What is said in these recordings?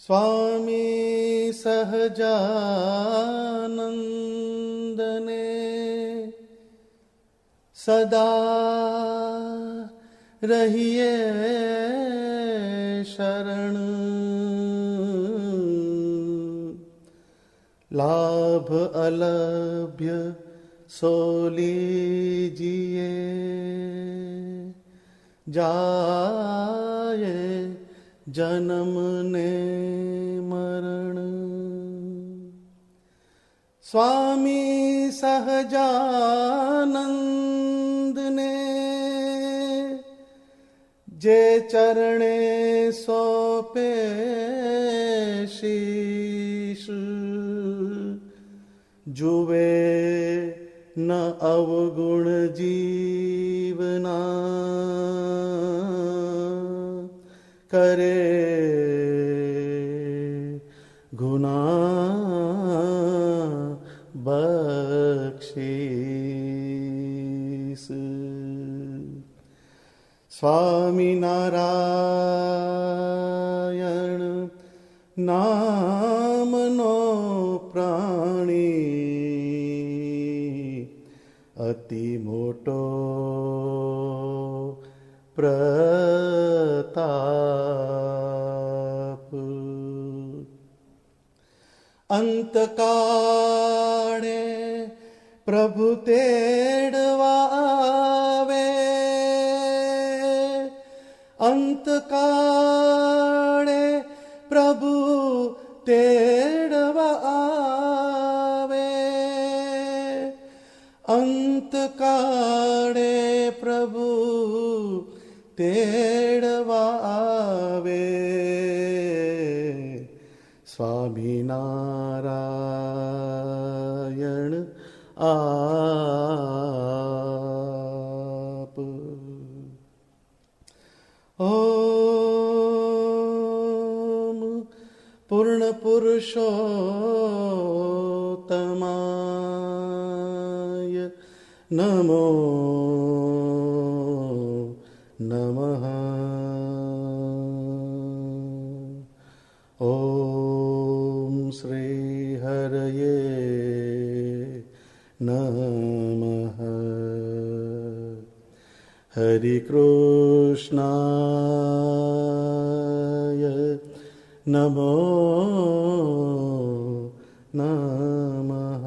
સ્વામી સહજાનંદને સદા રહીએ શરણ. લાભ અલભ્ય સો લીજીએ, જાયે જન્મ ને મરણ. સ્વામી સહજાનંદને જે ચરણે સોપે શીશ, જુવે ન અવગુણ જીવના, કરે ગુના બક્ષીસ. સ્વામિનારાયણ નામનો પ્રાણી, અતિ મોટો પ્રતાપ. અંતકાળે પ્રભુ તેડવા આવે, અંતકાળે પ્રભુ તેડવા આવે, અંતકાળે પ્રભુ તેડવા આવે. સ્વામિનારાયણ આપ. ઓમ પૂર્ણ પુરુષોત્તમાય નમો નમઃ. ઓમ શ્રી હરયે નમઃ. હરિ કૃષ્ણાય નમો નમઃ.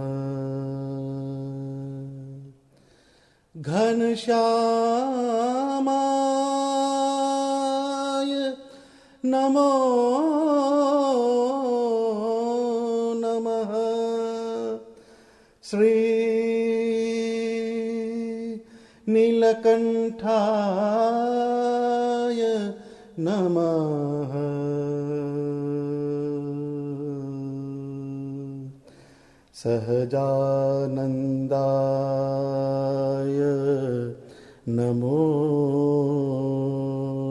ઘનશ્યામાય નમો નમઃ. શ્રી નીલકંઠાય નમઃ. સહજાનંદાય નમો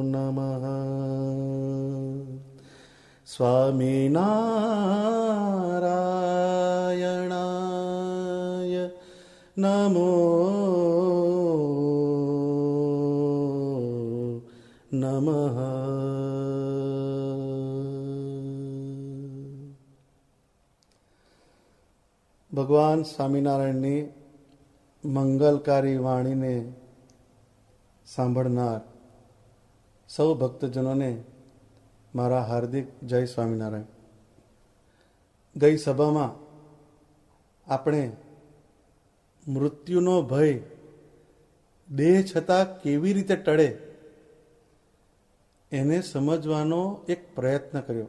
નમઃ. સ્વામિનારાયણાય નમો નમઃ. ભગવાન સ્વામિનારાયણની મંગલકારી વાણીને સાંભળનાર સૌ ભક્તજનોને મારા હાર્દિક જય સ્વામિનારાયણ. ગઈ સભામાં આપણે મૃત્યુનો ભય દેહ છતાં કેવી રીતે ટળે એને સમજવાનો એક પ્રયત્ન કર્યો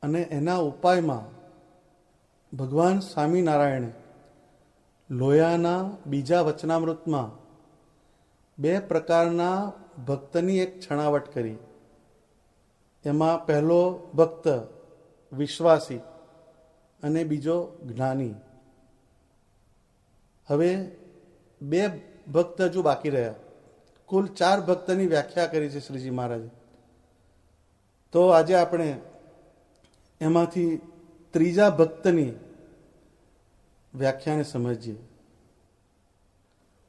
અને એના ઉપાયમાં ભગવાન સ્વામિનારાયણે લોયાના બીજા વચનામૃતમાં બે પ્રકારના ભક્તની એક છણાવટ કરી. એમાં પહેલો ભક્ત વિશ્વાસી અને બીજો જ્ઞાની. હવે બે ભક્ત હજુ બાકી રહ્યા. કુલ 4 ભક્તની વ્યાખ્યા કરી છે શ્રીજી મહારાજે. તો આજે આપણે એમાંથી ત્રીજા ભક્તની વ્યાખ્યાને સમજીએ.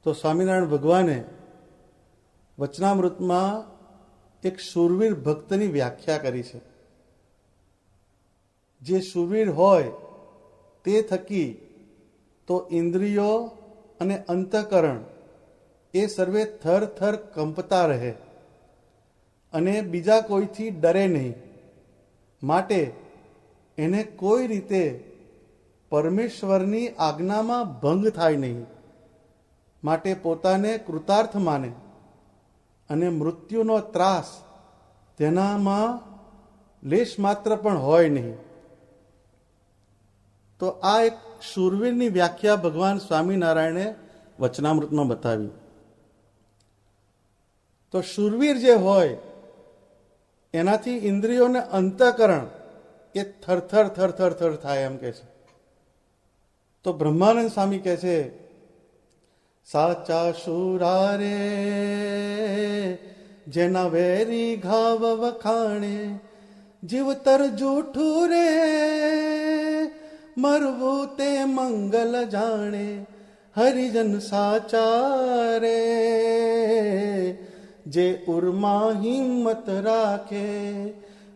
તો સ્વામિનારાયણ ભગવાને વચનામૃતમાં એક શૂરવીર ભક્તની વ્યાખ્યા કરી છે. જે શૂરવીર હોય તે થકી તો ઇન્દ્રિયો અને અંતઃકરણ એ સર્વે થર થર કંપતા રહે અને બીજા કોઈથી ડરે નહીં. માટે એને કોઈ રીતે પરમેશ્વરની આજ્ઞામાં ભંગ થાય નહીં. માટે પોતાને કૃતાર્થ માને અને મૃત્યુનો ત્રાસ તેનામાં લેશ માત્ર પણ હોય નહીં. તો આ એક શૂરવીરની વ્યાખ્યા ભગવાન સ્વામિનારાયણે વચનામૃતમાં બતાવી. તો શૂરવીર જે હોય એનાથી ઇન્દ્રિયોને અંતઃકરણ એ થરથર થરથર થર થાય એમ કે છે. તો બ્રહ્માનંદ સ્વામી કહે છે, સાચા શૂરારે જેના વેરી ઘાવ વખાણે, જીવતર જૂઠું રે મરવું તે મંગલ જાણે, હરિજન સાચા રે જે ઉર્મા હિંમત રાખે,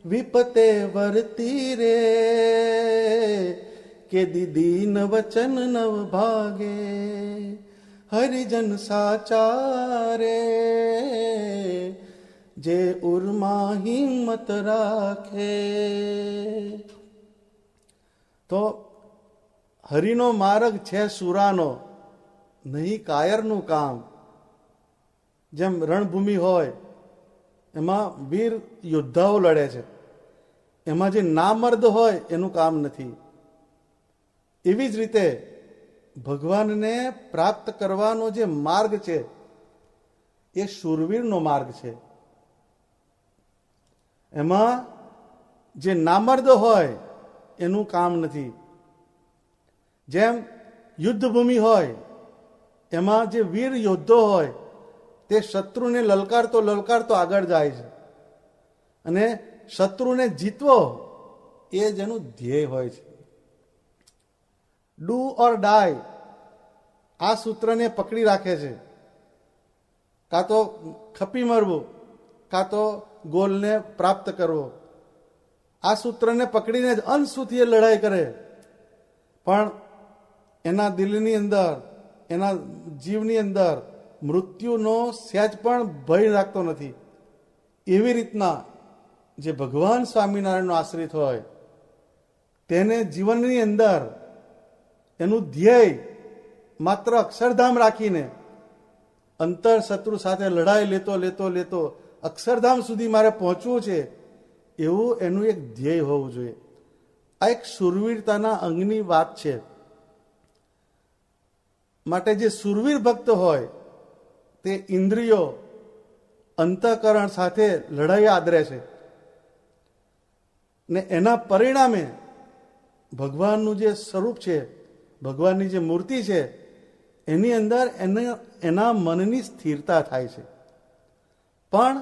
વિપતે વર્તી રે કે દીન વચન નવ ભાગે, હરિજન સાચા રે જે ઉર્મા હિંમત રાખે. તો હરિનો માર્ગ છે સુરાનો, નહીં કાયરનું કામ. જેમ રણભૂમિ હોય એમાં વીર યોદ્ધાઓ લડે છે, એમાં જે નામર્દ હોય એનું કામ નથી. એવી જ રીતે ભગવાનને પ્રાપ્ત કરવાનો જે માર્ગ છે એ શૂરવીરનો માર્ગ છે. એમાં જે નામર્દ હોય એનું કામ નથી. જેમ યુદ્ધભૂમિ હોય એમાં જે વીર યોદ્ધો હોય તે શત્રુને લલકારતો આગળ જાય છે અને શત્રુને જીતવો એ જ એનું ધ્યેય હોય છે. ડુ ઓર ડાય આ સૂત્રને પકડી રાખે છે. કાં તો ખપી મરવું, કાં તો ગોલને પ્રાપ્ત કરવો. આ સૂત્રને પકડીને જ અંત સુધી એ લડાઈ કરે, પણ એના દિલની અંદર, એના જીવની અંદર મૃત્યુનો સહેજ પણ ભય રાખતો નથી. એવી રીતના જે ભગવાન સ્વામિનારાયણનો આશ્રિત હોય તેને જીવનની અંદર એનું ધ્યેય માત્ર અક્ષરધામ રાખીને અંતર શત્રુ સાથે લડાઈ લેતો અક્ષરધામ સુધી મારે પહોંચવું છે એવું એનું એક ધ્યેય હોવું જોઈએ. આ એક શૂરવીરતાના અંગની વાત છે. માટે જે શૂરવીર ભક્ત હોય તે ઇન્દ્રિયો અંતઃકરણ સાથે લડાઈ આદરે છે ને એના પરિણામે ભગવાનનું જે સ્વરૂપ છે, ભગવાનની જે મૂર્તિ છે એની અંદર એના મનની સ્થિરતા થાય છે. પણ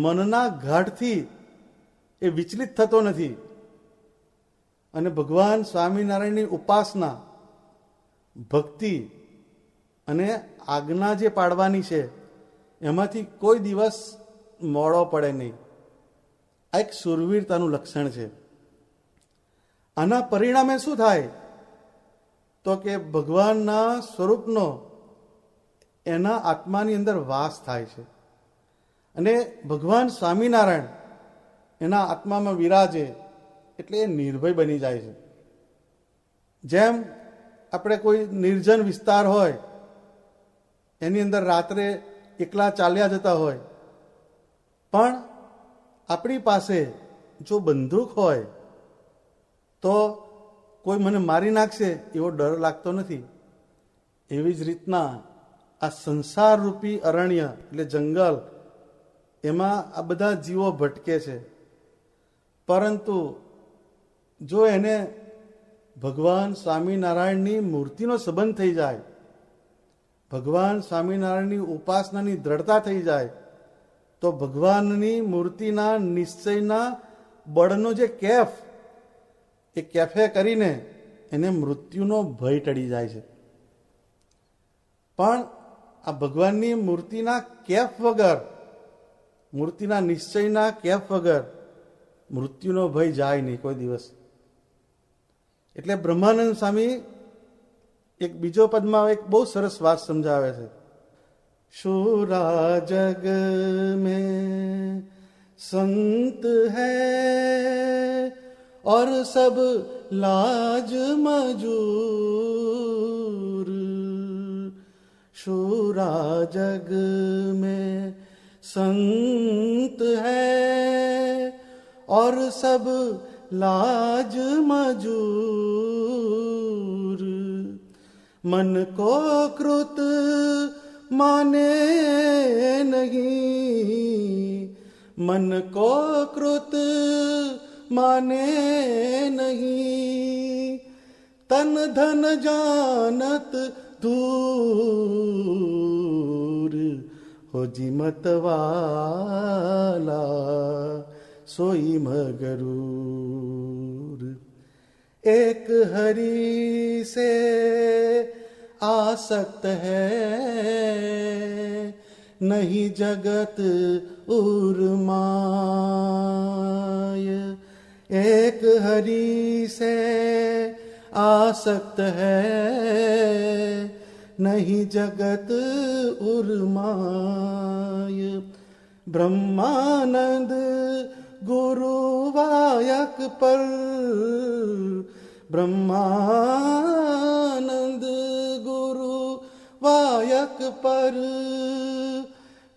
મનના ગાઢથી એ વિચલિત થતો નથી અને ભગવાન સ્વામિનારાયણની ઉપાસના, ભક્તિ અને આજ્ઞા જે પાડવાની છે એમાંથી કોઈ દિવસ મોડો પડે નહીં. આ એક શૂરવીરતાનું લક્ષણ છે. આના પરિણામે શું થાય તો કે ભગવાનના સ્વરૂપનો એના આત્માની અંદર વાસ થાય છે અને ભગવાન સ્વામિનારાયણ એના આત્મામાં વિરાજે એટલે એ નિર્ભય બની જાય છે. જેમ આપણે કોઈ નિર્જન વિસ્તાર હોય એની અંદર રાત્રે એકલા ચાલ્યા જતા હોય, પણ આપણી પાસે જો બંદૂક હોય તો કોઈ મને મારી નાખશે એવો ડર લાગતો નથી. એવી જ રીતના આ સંસાર રૂપી અરણ્ય એટલે જંગલ, એમાં આ બધા જીવો ભટકે છે, પરંતુ જો એને ભગવાન સ્વામિનારાયણની મૂર્તિનો સંબંધ થઈ જાય, ભગવાન સ્વામિનારાયણની ઉપાસનાની દ્રઢતા થઈ જાય તો ભગવાનની મૂર્તિના નિશ્ચયના બળનો જે કેફ, એ કેફે કરીને એને મૃત્યુનો ભય ટળી જાય છે. પણ આ ભગવાનની મૂર્તિના કેફ વગર, મૂર્તિના નિશ્ચયના કેફ વગર મૃત્યુનો ભય જાય નહીં કોઈ દિવસ. એટલે બ્રહ્માનંદ સ્વામી એક બીજો પદમાં એક બહુ સરસ વાત સમજાવે છે. શૂરા જગ મેં સંત હૈ और सब लाज मजूर. शूरा जग में संत है और सब लाज मजूर. मन को कृत माने नहीं, मन को कृत माने नहीं, तन धन जानत दूर. हो जी मत वाला सोई मगरूर. एक हरि से आसक्त है नहीं जगत उर्माय. एक हरि से आसक्त है नहीं जगत उर्माय. ब्रह्मानंद गुरु वायक पर, ब्रह्मानंद गुरु वायक पर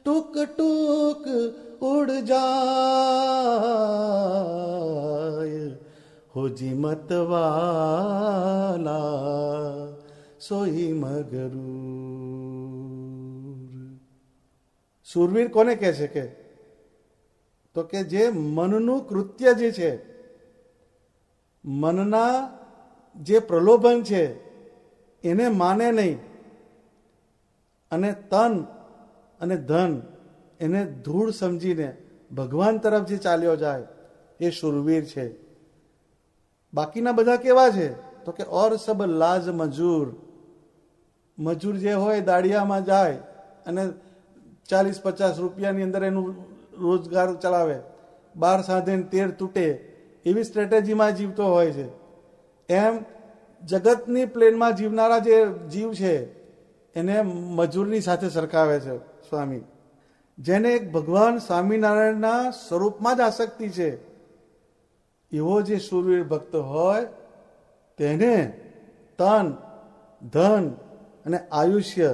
टुक टुक उड़ जाय. हो जी मत वाला सोई मगरूर. શૂરવીર કોને કહે છે કે તો કે જે મનનું કૃત્ય જે છે, મનના જે પ્રલોભન છે એને માને નહીં અને તન અને ધન એને ધૂળ સમજીને ભગવાન તરફ જે ચાલ્યો જાય એ શૂરવીર છે. બાકીના બધા કેવા છે તો કે ઓર સબ લાજ મજૂર. મજૂર જે હોય દાડિયામાં જાય અને 40-50 રૂપિયાની અંદર એનું રોજગાર ચલાવે, 12 સાધે 13 તૂટે એવી સ્ટ્રેટેજીમાં જીવતો હોય છે. એમ જગતની પ્લેનમાં જીવનારા જે જીવ છે એને મજૂરની સાથે સરખાવે છે સ્વામી. જેને એક ભગવાન સ્વામિનારાયણના સ્વરૂપમાં જ આસક્તિ છે એવો જે શૂરવીર ભક્ત હોય તેને તન, ધન અને આયુષ્ય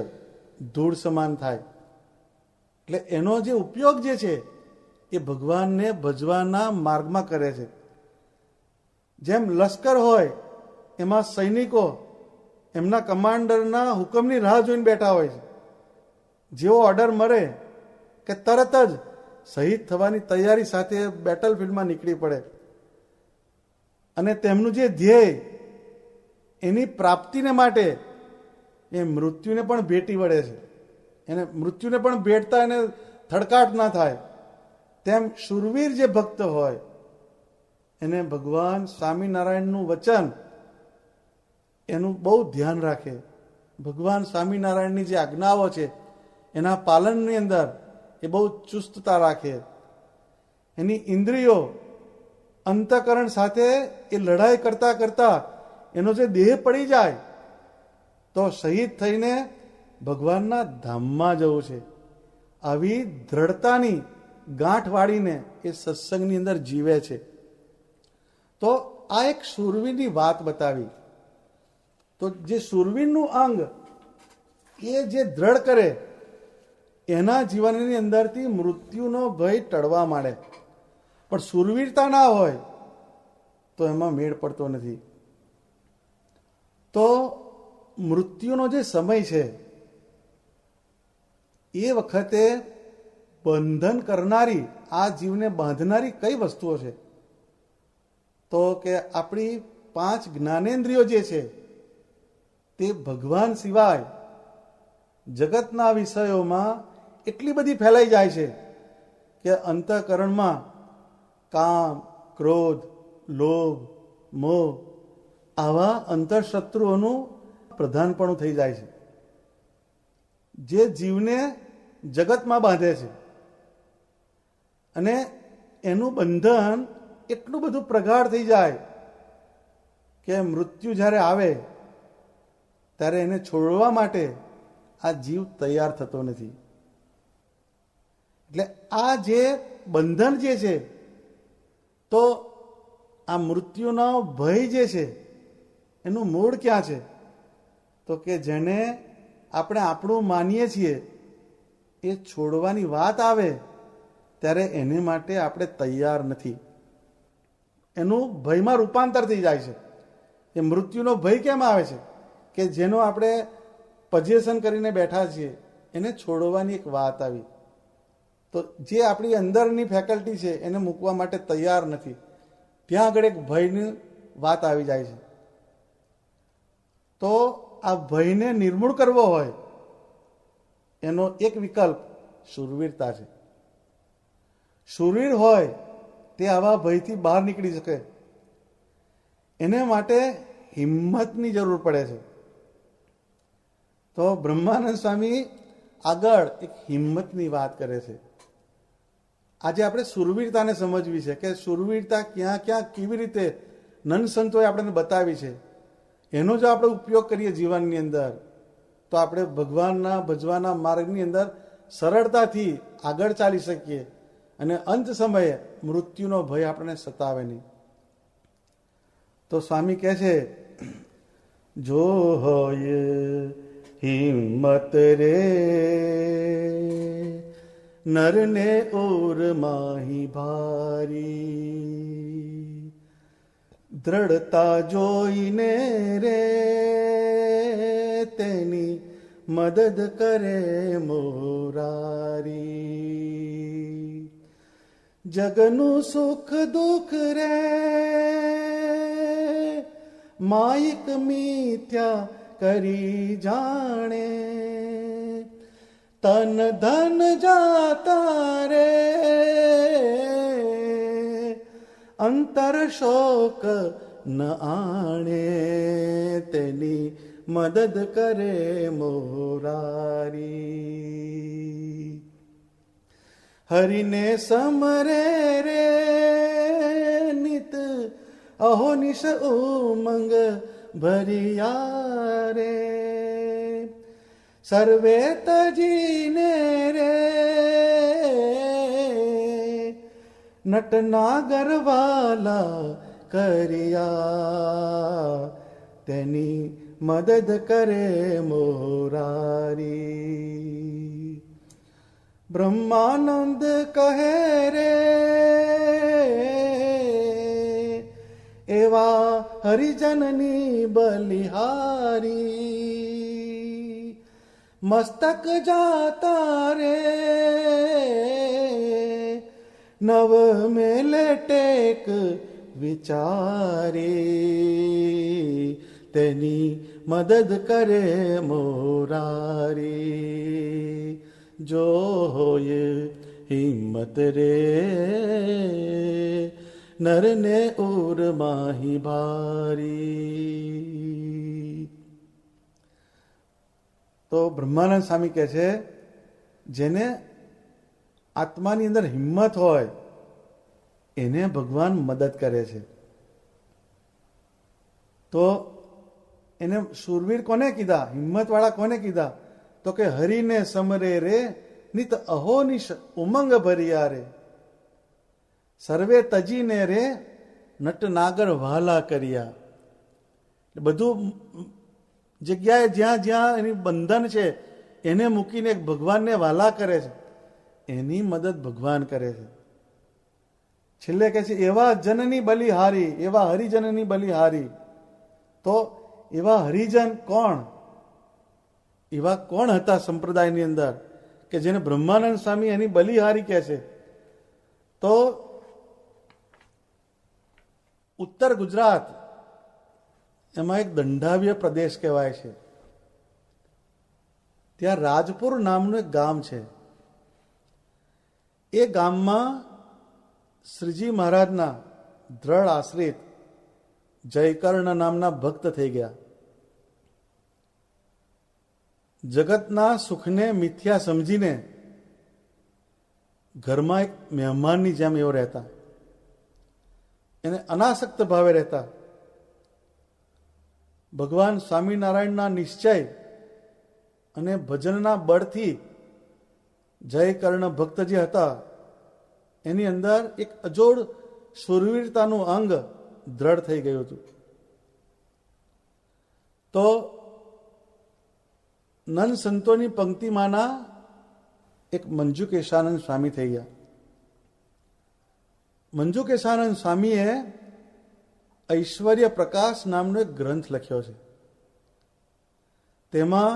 ધૂળ સમાન થાય. એટલે એનો જે ઉપયોગ જે છે એ ભગવાનને ભજવાના માર્ગમાં કરે છે. જેમ લશ્કર હોય એમાં સૈનિકો એમના કમાન્ડરના હુકમની રાહ જોઈને બેઠા હોય છે. જેવો ઓર્ડર મળે કે તરત જ શહીદ થવાની તૈયારી સાથે બેટલફિલ્ડમાં નીકળી પડે અને તેમનું જે ધ્યેય એની પ્રાપ્તિને માટે એ મૃત્યુને પણ ભેટી વળે છે. એને મૃત્યુને પણ ભેટતા એને થડકાટ ના થાય. તેમ શૂરવીર જે ભક્ત હોય એને ભગવાન સ્વામિનારાયણનું વચન એનું બહુ ધ્યાન રાખે. ભગવાન સ્વામિનારાયણની જે આજ્ઞાઓ છે એના પાલનની અંદર એ બહુ ચુસ્તતા રાખે. એની ઇન્દ્રિયો અંતઃકરણ સાથે એ લડાઈ કરતા કરતા એનો જે દેહ પડી જાય તો શહીદ થઈને ભગવાનના ધામમાં જવું છે. આવી દ્રઢતાની ગાંઠ વાળીને એ સત્સંગની અંદર જીવે છે. તો આ એક શૂરવીરની વાત બતાવી. તો જે શૂરવીરનું અંગ એ જે દ્રઢ કરે એના જીવનની અંદરથી મૃત્યુનો ભય ટળવા માંડે. પણ શૂરવીરતા ના હોય તો એમાં મેળ પડતો નથી. તો મૃત્યુનો જે સમય છે એ વખતે બંધન કરનારી, આ જીવને બાંધનારી કઈ વસ્તુઓ છે તો કે આપણી 5 જ્ઞાનેન્દ્રિયો જે છે તે ભગવાન સિવાય જગતના વિષયોમાં એટલી બધી ફેલાઈ જાય છે કે અંતઃકરણમાં કામ, ક્રોધ, લોભ, મોહ આવા અંતરશત્રુઓનું પ્રધાનપણું થઈ જાય છે જે જીવને જગતમાં બાંધે છે. અને એનું બંધન એટલું બધું પ્રગાઢ થઈ જાય કે મૃત્યુ જ્યારે આવે ત્યારે એને છોડવા માટે આ જીવ તૈયાર થતો નથી. એટલે આ જે બંધન જે છે, તો આ મૃત્યુનો ભય જે છે એનું મૂળ ક્યાં છે? તો કે જેને આપણે આપણું માનીએ છીએ એ છોડવાની વાત આવે ત્યારે એને માટે આપણે તૈયાર નથી. એનું ભયમાં રૂપાંતર થઈ જાય છે. એ મૃત્યુનો ભય કેમ આવે છે? કે જેનો આપણે પજેશન કરીને બેઠા છીએ એને છોડવાની એક વાત આવી, તો જે આપણી અંદરની ફેકલ્ટી છે એને મૂકવા માટે તૈયાર નથી. ત્યાં આગળ એક ભયની વાત આવી જાય છે. તો આ ભયને નિર્મૂળ કરવો હોય એનો એક વિકલ્પ શૂરવીરતા છે. શૂરવીર હોય તે આવા ભયથી બહાર નીકળી શકે. એને માટે હિંમતની જરૂર પડે છે. તો બ્રહ્માનંદ સ્વામી આગળ એક હિંમતની વાત કરે છે. આજે આપણે શૂરવીરતાને સમજવી છે કે શૂરવીરતા ક્યાં ક્યાં કેવી રીતે નન સંતોએ આપણને બતાવી છે. એનો જો આપણે ઉપયોગ કરીએ જીવનની અંદર તો આપણે ભગવાનના ભજવાના માર્ગની અંદર સરળતાથી આગળ ચાલી શકીએ અને અંત સમયે મૃત્યુનો ભય આપણને સતાવે નહીં. તો સ્વામી કહે છે, જો હોય હિંમત રે નરને ઓર માહી ભારી, દ્રઢતા જોઈને રે તેની મદદ કરે મોરારી. જગનું સુખ દુઃખ રે માયિક મિથ્યા કરી જાણે, તન ધન જાતા રે અંતર શોક ન આણે, તેની મદદ કરે મોરારી. હરિને સમરે રે નિત અહોનિશ ઉમંગ ભરિયા રે, સર્વે તજીને રે નટનાગર વાલા કર્યા, તેની મદદ કરે મોરારી. બ્રહ્માનંદ કહે રે એવા હરિજનની બલિહારી, મસ્તક જાતા રે નવ મેલે ટેક વિચારી, તેની મદદ કરે મોરારી. જો હોય હિંમત રે નરને ઓર માહી ભારી. તો બ્રહ્માનંદ સ્વામી કહે છે, જેને આત્માની અંદર હિંમત હોય એને ભગવાન મદદ કરે છે. તો એને શૂરવીર કોને કીધા, હિંમત વાળા કોને કીધા? તો કે હરિને સમરે રે નિત અહોનિશ ઉમંગ ભરિયા રે, સર્વે તજીને રે નટનાગર વાલા કર્યા. બધું જગ્યાએ જ્યાં જ્યાં એની બંધન છે એને મૂકીને ભગવાનને વાલા કરે છે, એની મદદ ભગવાન કરે છે. છેલ્લે કહે છે એવા જનની બલિહારી, એવા હરિજનની બલિહારી. તો એવા હરિજન કોણ? એવા કોણ હતા સંપ્રદાયની અંદર કે જેને બ્રહ્માનંદ સ્વામી એની બલિહારી કહે છે? તો ઉત્તર ગુજરાત એમાં એક દંડાવ્ય પ્રદેશ કહેવાય છે. ત્યાં રાજપુર નામનું એક ગામ છે. એ ગામમાં શ્રીજી મહારાજના દ્રઢ આશ્રિત જયકર્ણ નામના ભક્ત થઈ ગયા. જગતના સુખને મિથ્યા સમજીને ઘરમાં એક મહેમાનની જેમ એવો રહેતા. એને અનાસક્ત ભાવે રહેતા. ભગવાન સ્વામિનારાયણના નિશ્ચય અને ભજનના બળથી જય કર્ણ ભક્ત જે હતા એની અંદર એક અજોડ સુરવીરતાનું અંગ દ્રઢ થઈ ગયું હતું. તો નન સંતોની પંક્તિમાંના એક મંજુકેશાનંદ સ્વામી થઈ ગયા. મંજુકેશાનંદ સ્વામીએ ઐશ્વર્ય પ્રકાશ નામનો એક ગ્રંથ લખ્યો છે. તેમાં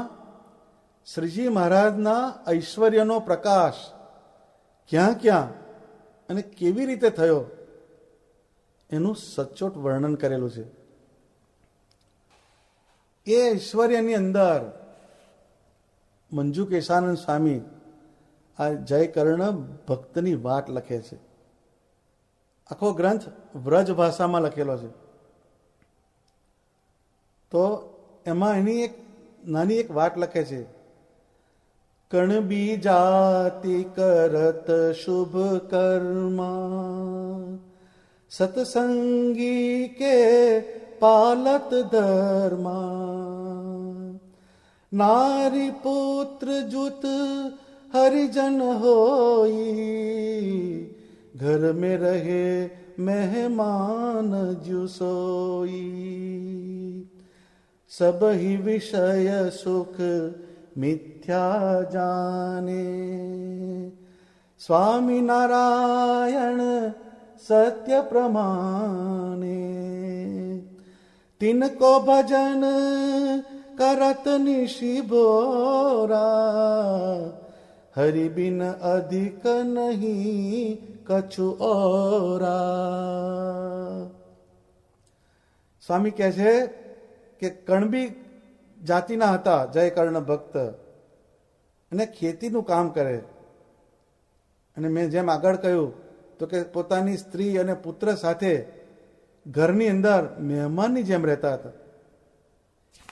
શ્રીજી મહારાજના ઐશ્વર્યનો પ્રકાશ ક્યાં ક્યાં અને કેવી રીતે થયો એનું સચોટ વર્ણન કરેલું છે. એ ઐશ્વર્યની અંદર મંજુકેશાનંદ સ્વામી આ જય કર્ણ ભક્તની વાત લખે છે. આખો ગ્રંથ વ્રજ ભાષામાં લખેલો છે. તો એમાં એની એક નાની એક વાત લખે છે. કણ બીજાતિ કરત શુભ કર્મા સત્સંગી કે પાલત ધર્મા નારી પુત્ર જુત હરિજન હોઈ घर में रहे मेहमान जो सोई सब ही विषय सुख मिथ्या जाने स्वामी नारायण सत्य प्रमाणे तिनको भजन करत निशि भोरा हरि बिन अधिक नहीं कछु ઓરા. સ્વામી કહે છે કે કણબી જાતિના હતા જય કર્ણ ભક્ત અને ખેતીનું કામ કરે. અને મેં જેમ આગળ કહ્યું તો કે પોતાની સ્ત્રી અને પુત્ર સાથે ઘરની અંદર મહેમાનની જેમ રહેતા હતા.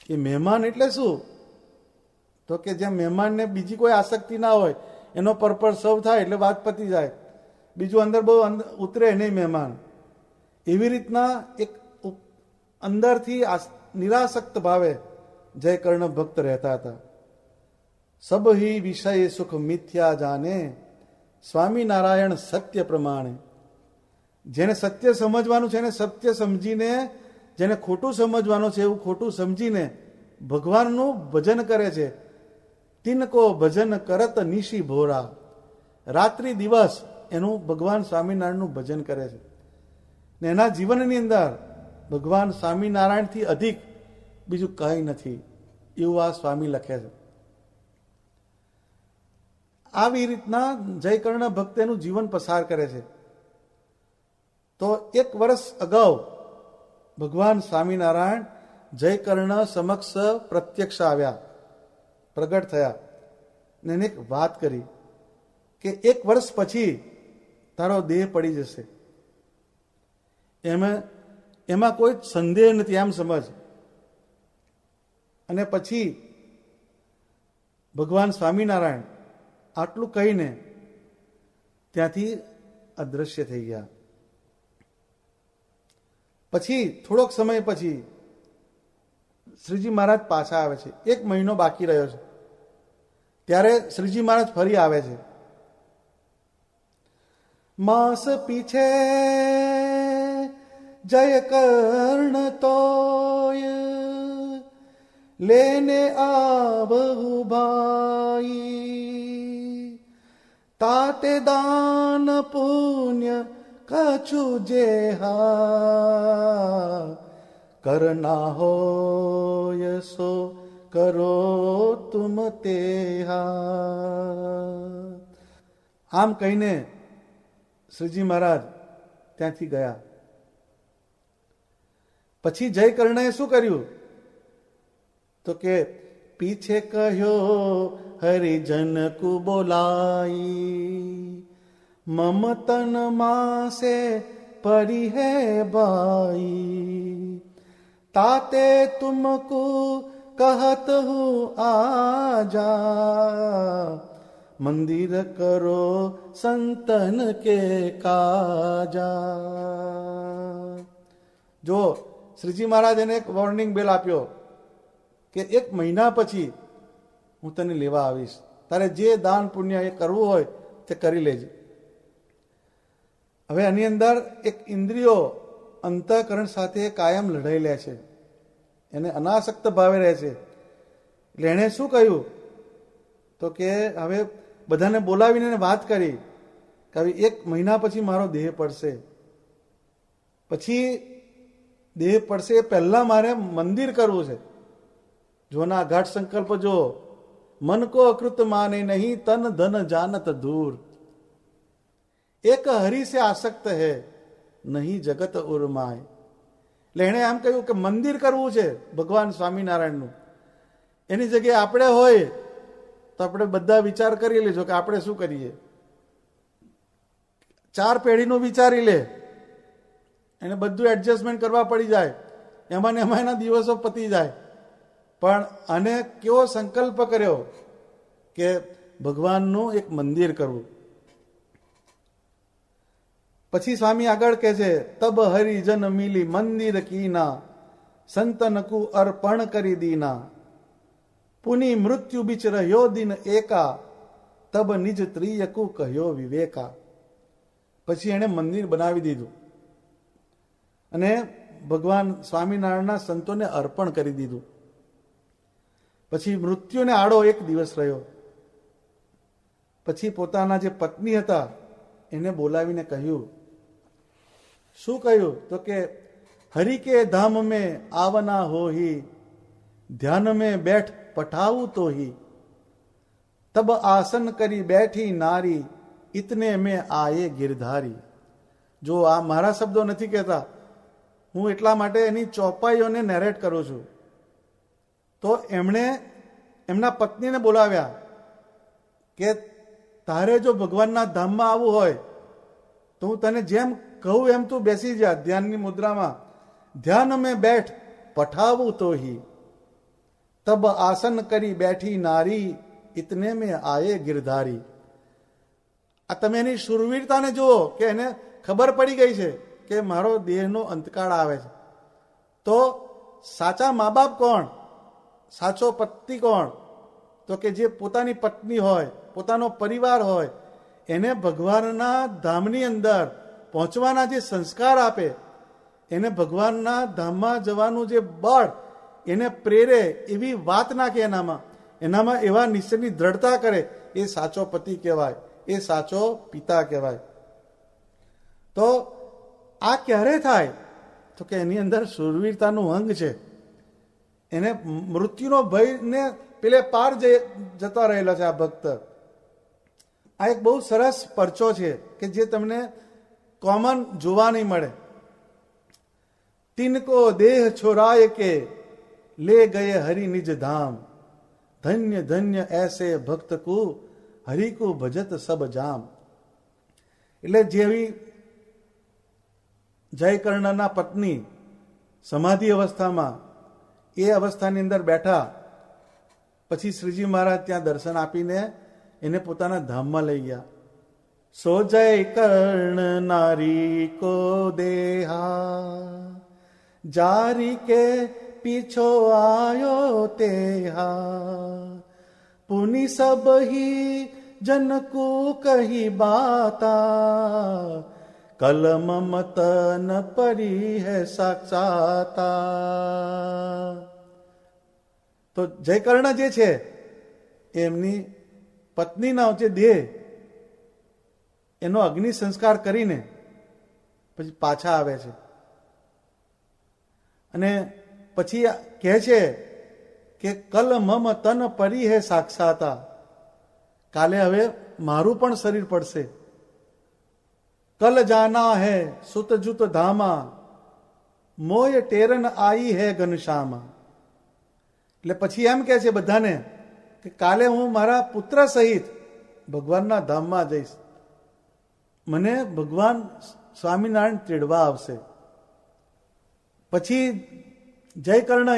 એ મહેમાન એટલે શું? તો કે જેમ મહેમાનને બીજી કોઈ આસક્તિ ના હોય, એનો પર્પઝ સર્વ થાય એટલે વાત પતી જાય, બીજું અંદર બહુ ઉતરે નહીં મહેમાન. એવી રીતના એક અંદરથી નિરાસક્ત ભાવે જય કર્ણ ભક્ત રહેતા હતા. સબ હિ વિષય સુખ મિથ્યા જાને સ્વામિનારાયણ સત્ય પ્રમાણે. જેને સત્ય સમજવાનું છે એને સત્ય સમજીને, જેને ખોટું સમજવાનું છે એવું ખોટું સમજીને ભગવાનનું ભજન કરે છે. તિનકો ભજન કરત નિશી ભોરા. રાત્રિ દિવસ એનું ભગવાન સ્વામિનારાયણનું ભજન કરે છે. ને એના જીવનની અંદર ભગવાન સ્વામિનારાયણથી અધિક બીજું કંઈ નથી, એવું આ સ્વામી લખે છે. આવી રીતના જય કર્ણ ભક્ત એનું જીવન પસાર કરે છે. તો 1 વર્ષ અગાઉ ભગવાન સ્વામિનારાયણ જય કર્ણ સમક્ષ પ્રત્યક્ષ આવ્યા, પ્રગટ થયા ને એને એક વાત કરી કે 1 વર્ષ પછી તારો દેહ પડી જશે. એમાં કોઈ સંદેહ નથી, એમ સમજ. અને પછી ભગવાન સ્વામિનારાયણ આટલું કહીને ત્યાંથી અદૃશ્ય થઈ ગયા. પછી થોડોક સમય પછી શ્રીજી મહારાજ પાછા આવે છે. 1 મહિનો બાકી રહ્યો છે ત્યારે શ્રીજી મહારાજ ફરી આવે છે. માસ પીછે જય કર્ણ તોય લેને આવહુ ભાઈ તાતે દાન પુણ્ય કછુ જેહા કરના હોય સો કરો તુમ તેહા. આમ કહીને શ્રીજી મહારાજ ત્યાંથી ગયા. પછી જય કર્ણએ શું કર્યું? તો કે પીછે કહ્યો હરિજન કુ બોલાઈ મમતન માસે પરી હે બાઈ તાતે તુમકુ કહત હું આજા મંદિર કરો સંતન કે કાજા. જો શ્રીજી મહારાજ એને એક વોર્નિંગ બેલ આપ્યો કે 1 મહિના પછી હું તને લેવા આવીશ, તારે જે દાન પુણ્ય એ કરવું હોય તે કરી લેજે. હવે આની અંદર એક ઇન્દ્રિયો અંતઃકરણ સાથે કાયમ લડાઈ લે છે, એને અનાસક્ત ભાવે રહે છે. એટલે એણે શું કહ્યું તો કે હવે બધાને બોલાવીને વાત કરી કે હવે 1 મહિના પછી મારો દેહ પડશે, પછી દેહ પડશે એ પહેલા મારે મંદિર કરવું છે. જોના ઘાટ સંકલ્પ જો, મન કો અકૃત માને નહીં, તન ધન જાનત દૂર. એક હરિ સે આસક્ત હે, નહીં જગત ઉર્માય. એટલે એણે એમ કહ્યું કે મંદિર કરવું છે ભગવાન સ્વામિનારાયણનું. એની જગ્યાએ આપણે હોય તો આપણે બધા વિચાર કરી લેજો કે આપણે શું કરીએ. 4 પેઢીનું વિચારી લે, એને બધું એડજસ્ટમેન્ટ કરવા પડી જાય, એમાં ને એમાં એના દિવસો પતી જાય. પણ આને કેવો સંકલ્પ કર્યો કે ભગવાનનું એક મંદિર કરવું. પછી સ્વામી આગળ કહે છે, તબ હરિજન મિલી મંદિર કીના, સંતન કુ અર્પણ કરી દીના, પુની મૃત્યુ બીચ રહ્યો દિન એકા, તબ નિજ ત્રિયકુ કહ્યો વિવેકા. પછી એણે મંદિર બનાવી દીધું અને ભગવાન સ્વામિનારાયણના સંતોને અર્પણ કરી દીધું. પછી મૃત્યુને આડો 1 દિવસ રહ્યો. પછી પોતાના જે પત્ની હતા એને બોલાવીને કહ્યું, શું કહ્યું તો કે હરિ કે ધામ મેં આવના હોહી, ધ્યાન મેં બેઠ પઠાવું તો હી, તબ આસન કરી બેઠી નારી, ઇતને મેં આયે ગિરધારી. જો આ મારા શબ્દો નથી કહેતા, હું એટલા માટે એની ચોપાઈઓને નેરેટ કરું છું. તો એમણે એમના પત્નીને બોલાવ્યા કે તારે જો ભગવાનના ધામમાં આવવું હોય તો હું તને જેમ કહું એમ તું બેસી જા ધ્યાનની મુદ્રામાં. ધ્યાન મેં બેઠ પઠાવું તો હી, તબ આસન કરી બેઠી નારી, ઇતને મેં આયે ગિરધારી. આ તમે એની શુરવીરતાને જુઓ કે એને ખબર પડી ગઈ છે કે મારો દેહનો અંતકાળ આવે છે. તો સાચા મા બાપ કોણ, સાચો પતિ કોણ, તો કે જે પોતાની પત્ની હોય, પોતાનો પરિવાર હોય, એને ભગવાનના ધામની અંદર પહોંચવાના જે સંસ્કાર આપે, એને ભગવાનના ધામમાં જવાનું જે બળ એને પ્રેરે, એવી વાત નાખે એનામાં એવા નિશ્ચયની દ્રઢતા કરે, એ સાચો પતિ કહેવાય, એ સાચો પિતા કહેવાય. તો આ ક્યારે થાય તો કે એની અંદર શૂરવીરતાનું અંગ છે. એને મૃત્યુનો ભયને પેલે પાર જતા રહેલો છે આ ભક્ત. આ એક બહુ સરસ પરચો છે કે જે તમને કોમન જોવા નહીં મળે. તિનકો દેહ છોરાય કે લે ગયે હરિ નિજ ધામ, ધન્ય ધન્ય એસે ભક્ત કુ હરિ કો ભજત સબ જામ. એટલે જેવી જયકર્ણના પત્ની સમાધિ અવસ્થામાં એ અવસ્થાની અંદર બેઠા, પછી શ્રીજી મહારાજ ત્યાં દર્શન આપીને એને પોતાના ધામમાં લઈ ગયા. સો જય કર્ણ નારી કો દેહા, જારી કે પીછો આયો તેહા, પુનિ સબ હી જન કો કહી બાતા, કલમ મતન પરી હૈ સાક્ષાતા. તો જયકર્ણ જે છે એમની પત્નીના જે દેહ એનો અગ્નિ સંસ્કાર કરીને પછી પાછા આવે છે અને પછી કહે છે કે કલ મમ તન પરી હે સાક્ષાતા, કાલે હવે મારું પણ શરીર પડશે. કલ જાના હે સુત જુત ધામા, મોય ટેરન આઈ હે ઘનશ્યામા. એટલે પછી એમ કહે છે બધાને કે કાલે હું મારા પુત્ર સહિત ભગવાનના ધામમાં જઈશ, મને ભગવાન સ્વામિનારાયણ તેડવા આવશે. પછી જયકર્ણએ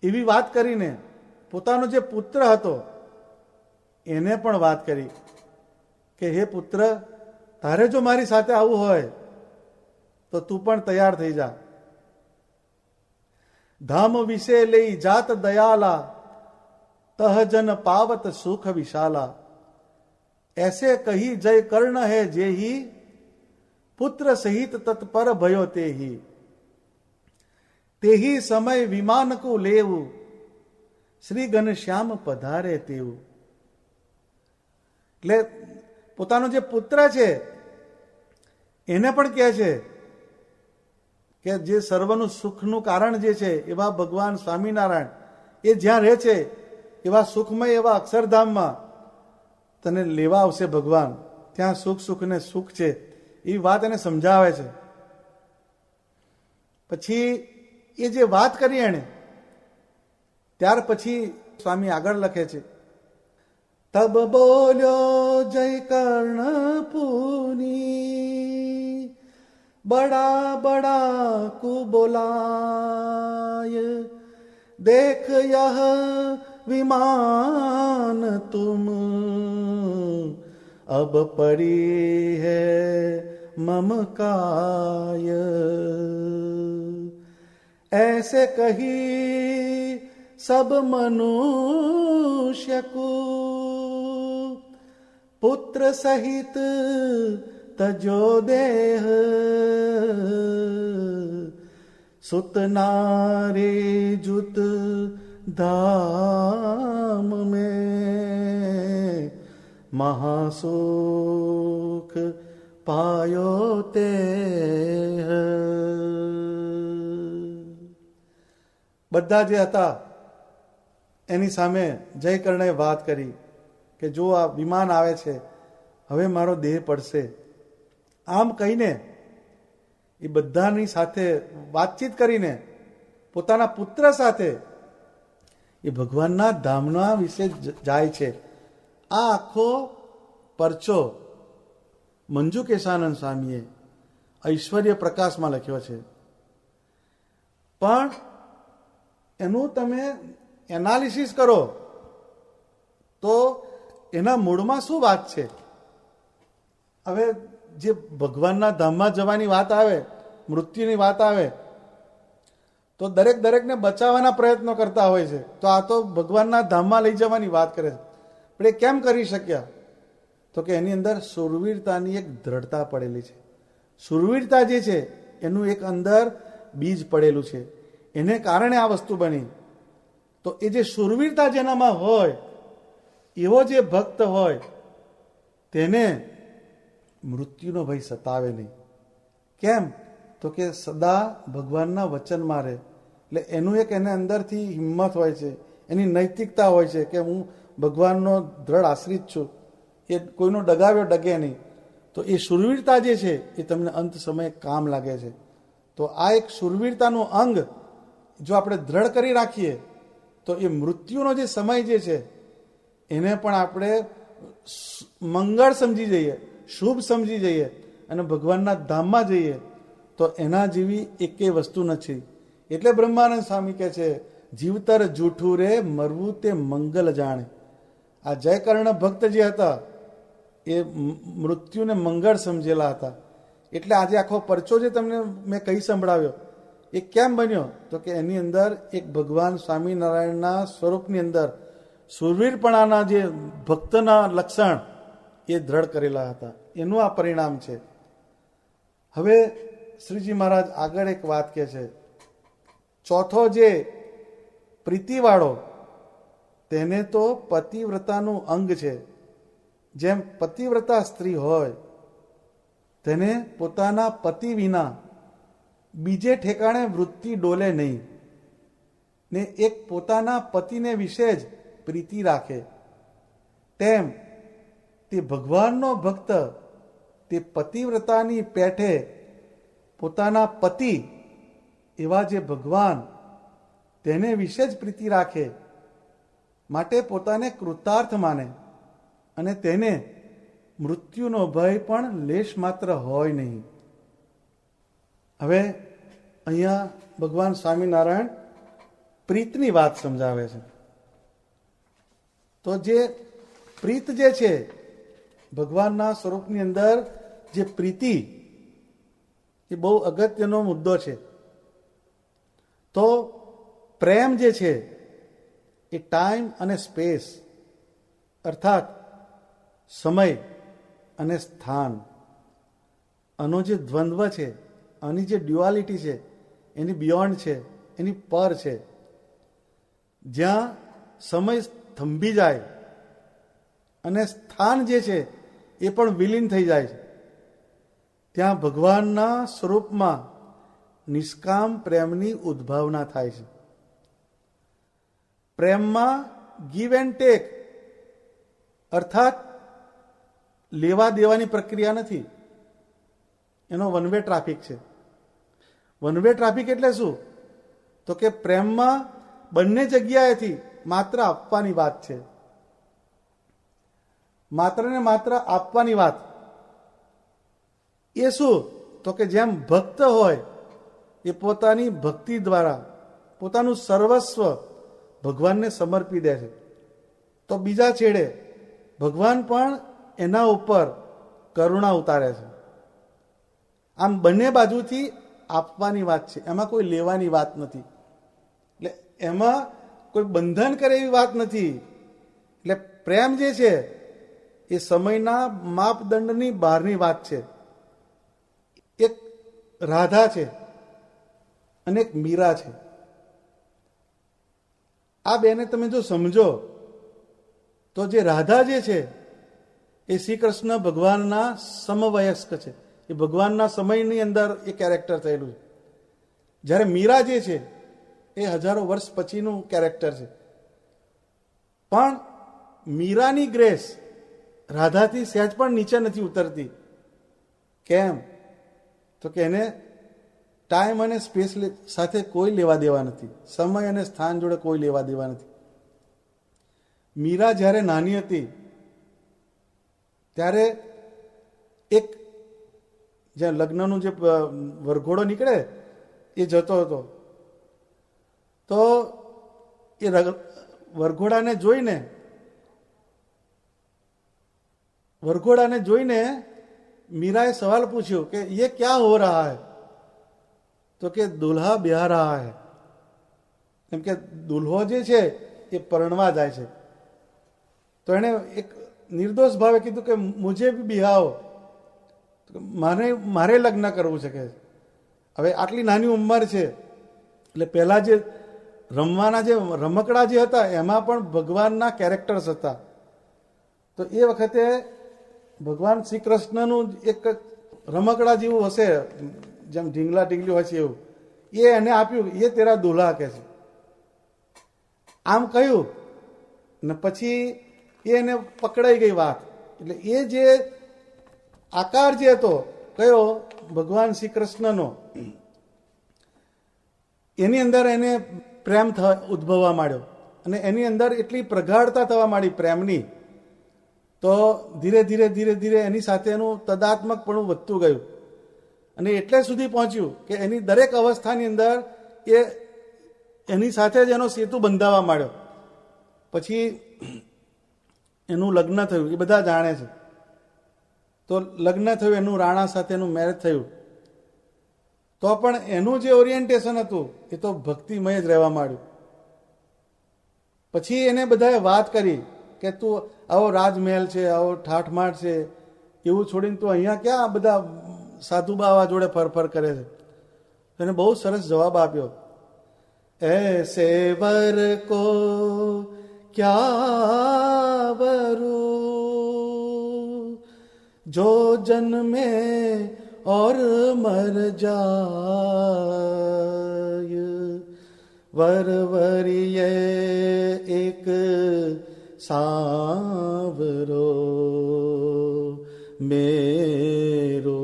એવી વાત કરીને પોતાનો જે પુત્ર હતો એને પણ વાત કરી કે હે પુત્ર, તારે જો મારી સાથે આવવું હોય તો તું પણ તૈયાર થઈ જા. ધામ વિશે લઈ જાત દયાલા, તહજન પાવત સુખ વિશાલા. ऐसे कही जय कर्ण है जेही, पुत्र सहित तत्पर भयो तेही. तेही समय विमान को लेવું, શ્રી ઘનશ્યામ પધારે તેવું. એટલે પોતાનો જે પુત્ર છે એને પણ કહે છે કે જે સર્વનું સુખનું કારણ જે છે એવા ભગવાન સ્વામિનારાયણ એ જ્યાં રહે છે એવા સુખમય એવા અક્ષરધામમાં તને લેવા આવશે ભગવાન. ત્યાં સુખ સુખ ને સુખ છે એ વાત એને સમજાવે છે. પછી એ જે વાત કરી એને ત્યાર પછી સ્વામી આગળ લખે છે, તબ બોલ્યો જય કર્ણપુની, બડા બડા કુ બોલાય, દેખ યહ विमान तुम अब पड़ी है ममकाय. ऐसे कही सब मनुष्य को, पुत्र सहित तजो देह, सुत नारी जुत धाम में महासुख पायो ते. બધા જે હતા એની સામે જય કર્ણએ વાત કરી કે જો આ વિમાન આવે છે હવે મારો દેહ પડશે. આમ કહીને એ બધાની સાથે વાતચીત કરીને પોતાના પુત્ર સાથે એ ભગવાનના ધામના વિશે જાય છે. આ આખો પરચો મંજુ કેશાનંદ સ્વામીએ ઐશ્વર્ય પ્રકાશમાં લખ્યો છે. પણ એનું તમે એનાલિસિસ કરો તો એના મૂળમાં શું વાત છે. હવે જે ભગવાનના ધામમાં જવાની વાત આવે, મૃત્યુની વાત આવે તો દરેકને બચાવવાના પ્રયત્નો કરતા હોય છે. તો આ તો ભગવાનના ધામમાં લઈ જવાની વાત કરે છે. પણ એ કેમ કરી શક્યા? તો કે એની અંદર સુરવીરતાની એક દ્રઢતા પડેલી છે. સુરવીરતા જે છે એનું એક અંદર બીજ પડેલું છે, એને કારણે આ વસ્તુ બની. તો એ જે સુરવીરતા જેનામાં હોય એવો જે ભક્ત હોય તેને મૃત્યુનો ભય સતાવે નહીં. કેમ? તો કે સદા ભગવાનના વચનમાં રહે. એટલે એનું એક એને અંદરથી હિંમત હોય છે, એની નૈતિકતા હોય છે કે હું ભગવાનનો દ્રઢ આશ્રિત છું, એ કોઈનો ડગાવ્યો ડગે નહીં. તો એ શૂરવીરતા જે છે એ તમને અંત સમયે કામ લાગે છે. તો આ એક શૂરવીરતાનું અંગ જો આપણે દ્રઢ કરી રાખીએ તો એ મૃત્યુનો જે સમય જે છે એને પણ આપણે મંગળ સમજી જઈએ, શુભ સમજી જઈએ અને ભગવાનના ધામમાં જઈએ તો એના જેવી એકેય વસ્તુ નથી. એટલે બ્રહ્માનંદ સ્વામી કહે છે, જીવતર જૂઠું રે મરવું તે મંગલ જાણે. આ જયકર્ણ ભક્ત જે હતા એ મૃત્યુને મંગળ સમજેલા હતા. એટલે આજે આખો પરચો જે તમને મેં કહી સંભળાવ્યો એ કેમ બન્યો? તો કે એની અંદર એક ભગવાન સ્વામિનારાયણના સ્વરૂપની અંદર સુરવીરપણાના જે ભક્તના લક્ષણ એ દ્રઢ કરેલા હતા. એનું આ પરિણામ છે. હવે શ્રીજી મહારાજ આગળ એક વાત કહે છે, ચોથો જે પ્રીતિવાળો તેને તો પતિવ્રતાનું અંગ છે. જેમ પતિવ્રતા સ્ત્રી હોય તેને પોતાના પતિ વિના બીજે ઠેકાણે વૃત્તિ ડોલે નહીં ને એક પોતાના પતિને વિશે જ પ્રીતિ રાખે, તેમ તે ભગવાનનો ભક્ત તે પતિવ્રતાની પેઠે પોતાના પતિ એવા જે ભગવાન તેને વિશે જ પ્રીતિ રાખે, માટે પોતાને કૃતાર્થ માને અને તેને મૃત્યુનો ભય પણ લેશ માત્ર હોય નહીં. હવે અહીંયા ભગવાન સ્વામિનારાયણ પ્રીતની વાત સમજાવે છે. તો જે પ્રીત જે છે ભગવાનના સ્વરૂપની અંદર જે પ્રીતિ એ બહુ અગત્યનો મુદ્દો છે. તો પ્રેમ જે છે એ ટાઈમ અને સ્પેસ અર્થાત સમય અને સ્થાન આનો જે દ્વંદ્વ છે, આની જે ડ્યુઆલિટી છે, એની બિયોન્ડ છે, એની પર છે. જ્યાં સમય થંભી જાય અને સ્થાન જે છે એ પણ વિલીન થઈ જાય છે, ત્યાં ભગવાનના સ્વરૂપમાં નિષ્કામ પ્રેમની ઉદ્ભાવના થાય છે. પ્રેમમાં ગીવ એન્ડ ટેક અર્થાત લેવા દેવાની પ્રક્રિયા નથી, એનો વન વે ટ્રાફિક છે. વન વે ટ્રાફિક એટલે શું? તો કે પ્રેમમાં બંને જગ્યાએથી માત્ર આપવાની વાત છે, માત્ર ને માત્ર આપવાની વાત. એ શું? તો કે જેમ ભક્ત હોય એ પોતાની ભક્તિ દ્વારા પોતાનું સર્વસ્વ ભગવાનને સમર્પી દે છે, તો બીજા છેડે ભગવાન પણ એના ઉપર કરુણા ઉતારે છે. આમ બંને બાજુથી આપવાની વાત છે, એમાં કોઈ લેવાની વાત નથી. એટલે એમાં કોઈ બંધન કરે એવી વાત નથી. એટલે પ્રેમ જે છે એ સમયના માપદંડની બહારની વાત છે. એક રાધા છે અને એક મીરા છે. આ બેને તમે જો સમજો તો જે રાધા જે છે એ શ્રી કૃષ્ણ ભગવાનના સમવયસ્ક છે, એ ભગવાનના સમયની અંદર એ કેરેક્ટર થયેલું છે. જ્યારે મીરા જે છે એ હજારો વર્ષ પછીનું કેરેક્ટર છે. પણ મીરાની ગ્રેસ રાધાથી સહેજ પણ નીચે નથી ઉતરતી. કેમ? તો કે એને ટાઈમ અને સ્પેસ સાથે કોઈ લેવા દેવા નથી, સમય અને સ્થાન જોડે કોઈ લેવા દેવા નથી. મીરા જ્યારે નાની હતી ત્યારે એક જ્યાં લગ્નનું જે વરઘોડો નીકળે એ જતો હતો, તો એ વરઘોડાને જોઈને मीरा એ સવાલ પૂછ્યો કે ये क्या हो रहा है? તો કે દુલ્હા બ્યાહ રહા હૈ. કેમ કે દુલ્હો જે છે એ પરણવા જાય છે. તો એને એક નિર્દોષ ભાવે કીધું કે મુझे भी બિહાઓ, મારે લગ્ન કરવું છે. કે હવે આટલી નાની ઉંમર છે એટલે પહેલા જે રમવાના જે રમકડા જે હતા એમાં પણ ભગવાનના કેરેક્ટર્સ હતા. તો એ વખતે ભગવાન શ્રી કૃષ્ણનું એક રમકડા જેવું હશે, જેમ ઢીંગલા ઢીંગલી હોય છે એવું, એ એને આપ્યું, એ તેરા દુલ્હા કહે છે. આમ કહ્યું ને પછી એને પકડાઈ ગઈ વાત. એટલે એ જે આકાર જે હતો કયો ભગવાન શ્રી કૃષ્ણનો, એની અંદર એને પ્રેમ ઉદ્ભવવા માંડ્યો અને એની અંદર એટલી પ્રગાઢતા થવા માંડી પ્રેમની. તો ધીરે ધીરે ધીરે ધીરે એની સાથે એનું તદાત્મકપણું વધતું ગયું અને એટલે સુધી પહોંચ્યું કે એની દરેક અવસ્થાની અંદર એ એની સાથે જ એનો સેતુ બંધાવા માંડ્યો. પછી એનું લગ્ન થયું, એ બધા જાણે છે. તો લગ્ન થયું એનું, રાણા સાથેનું મેરેજ થયું. તો પણ એનું જે ઓરિએન્ટેશન હતું એ તો ભક્તિમય જ રહેવા માંડ્યું. પછી એને બધાએ વાત કરી કે તું આવો રાજમહેલ છે, આવો ઠાઠમાઠ છે, એવું છોડીને તું અહીંયા ક્યાં બધા સાધુ બાવા જોડે ફરફર કરે છે? એને બહુ સરસ જવાબ આપ્યો, ऐसे वर को क्या वरू जो जन्मे और मर जाय वर वरिये एक सांवरो मेरो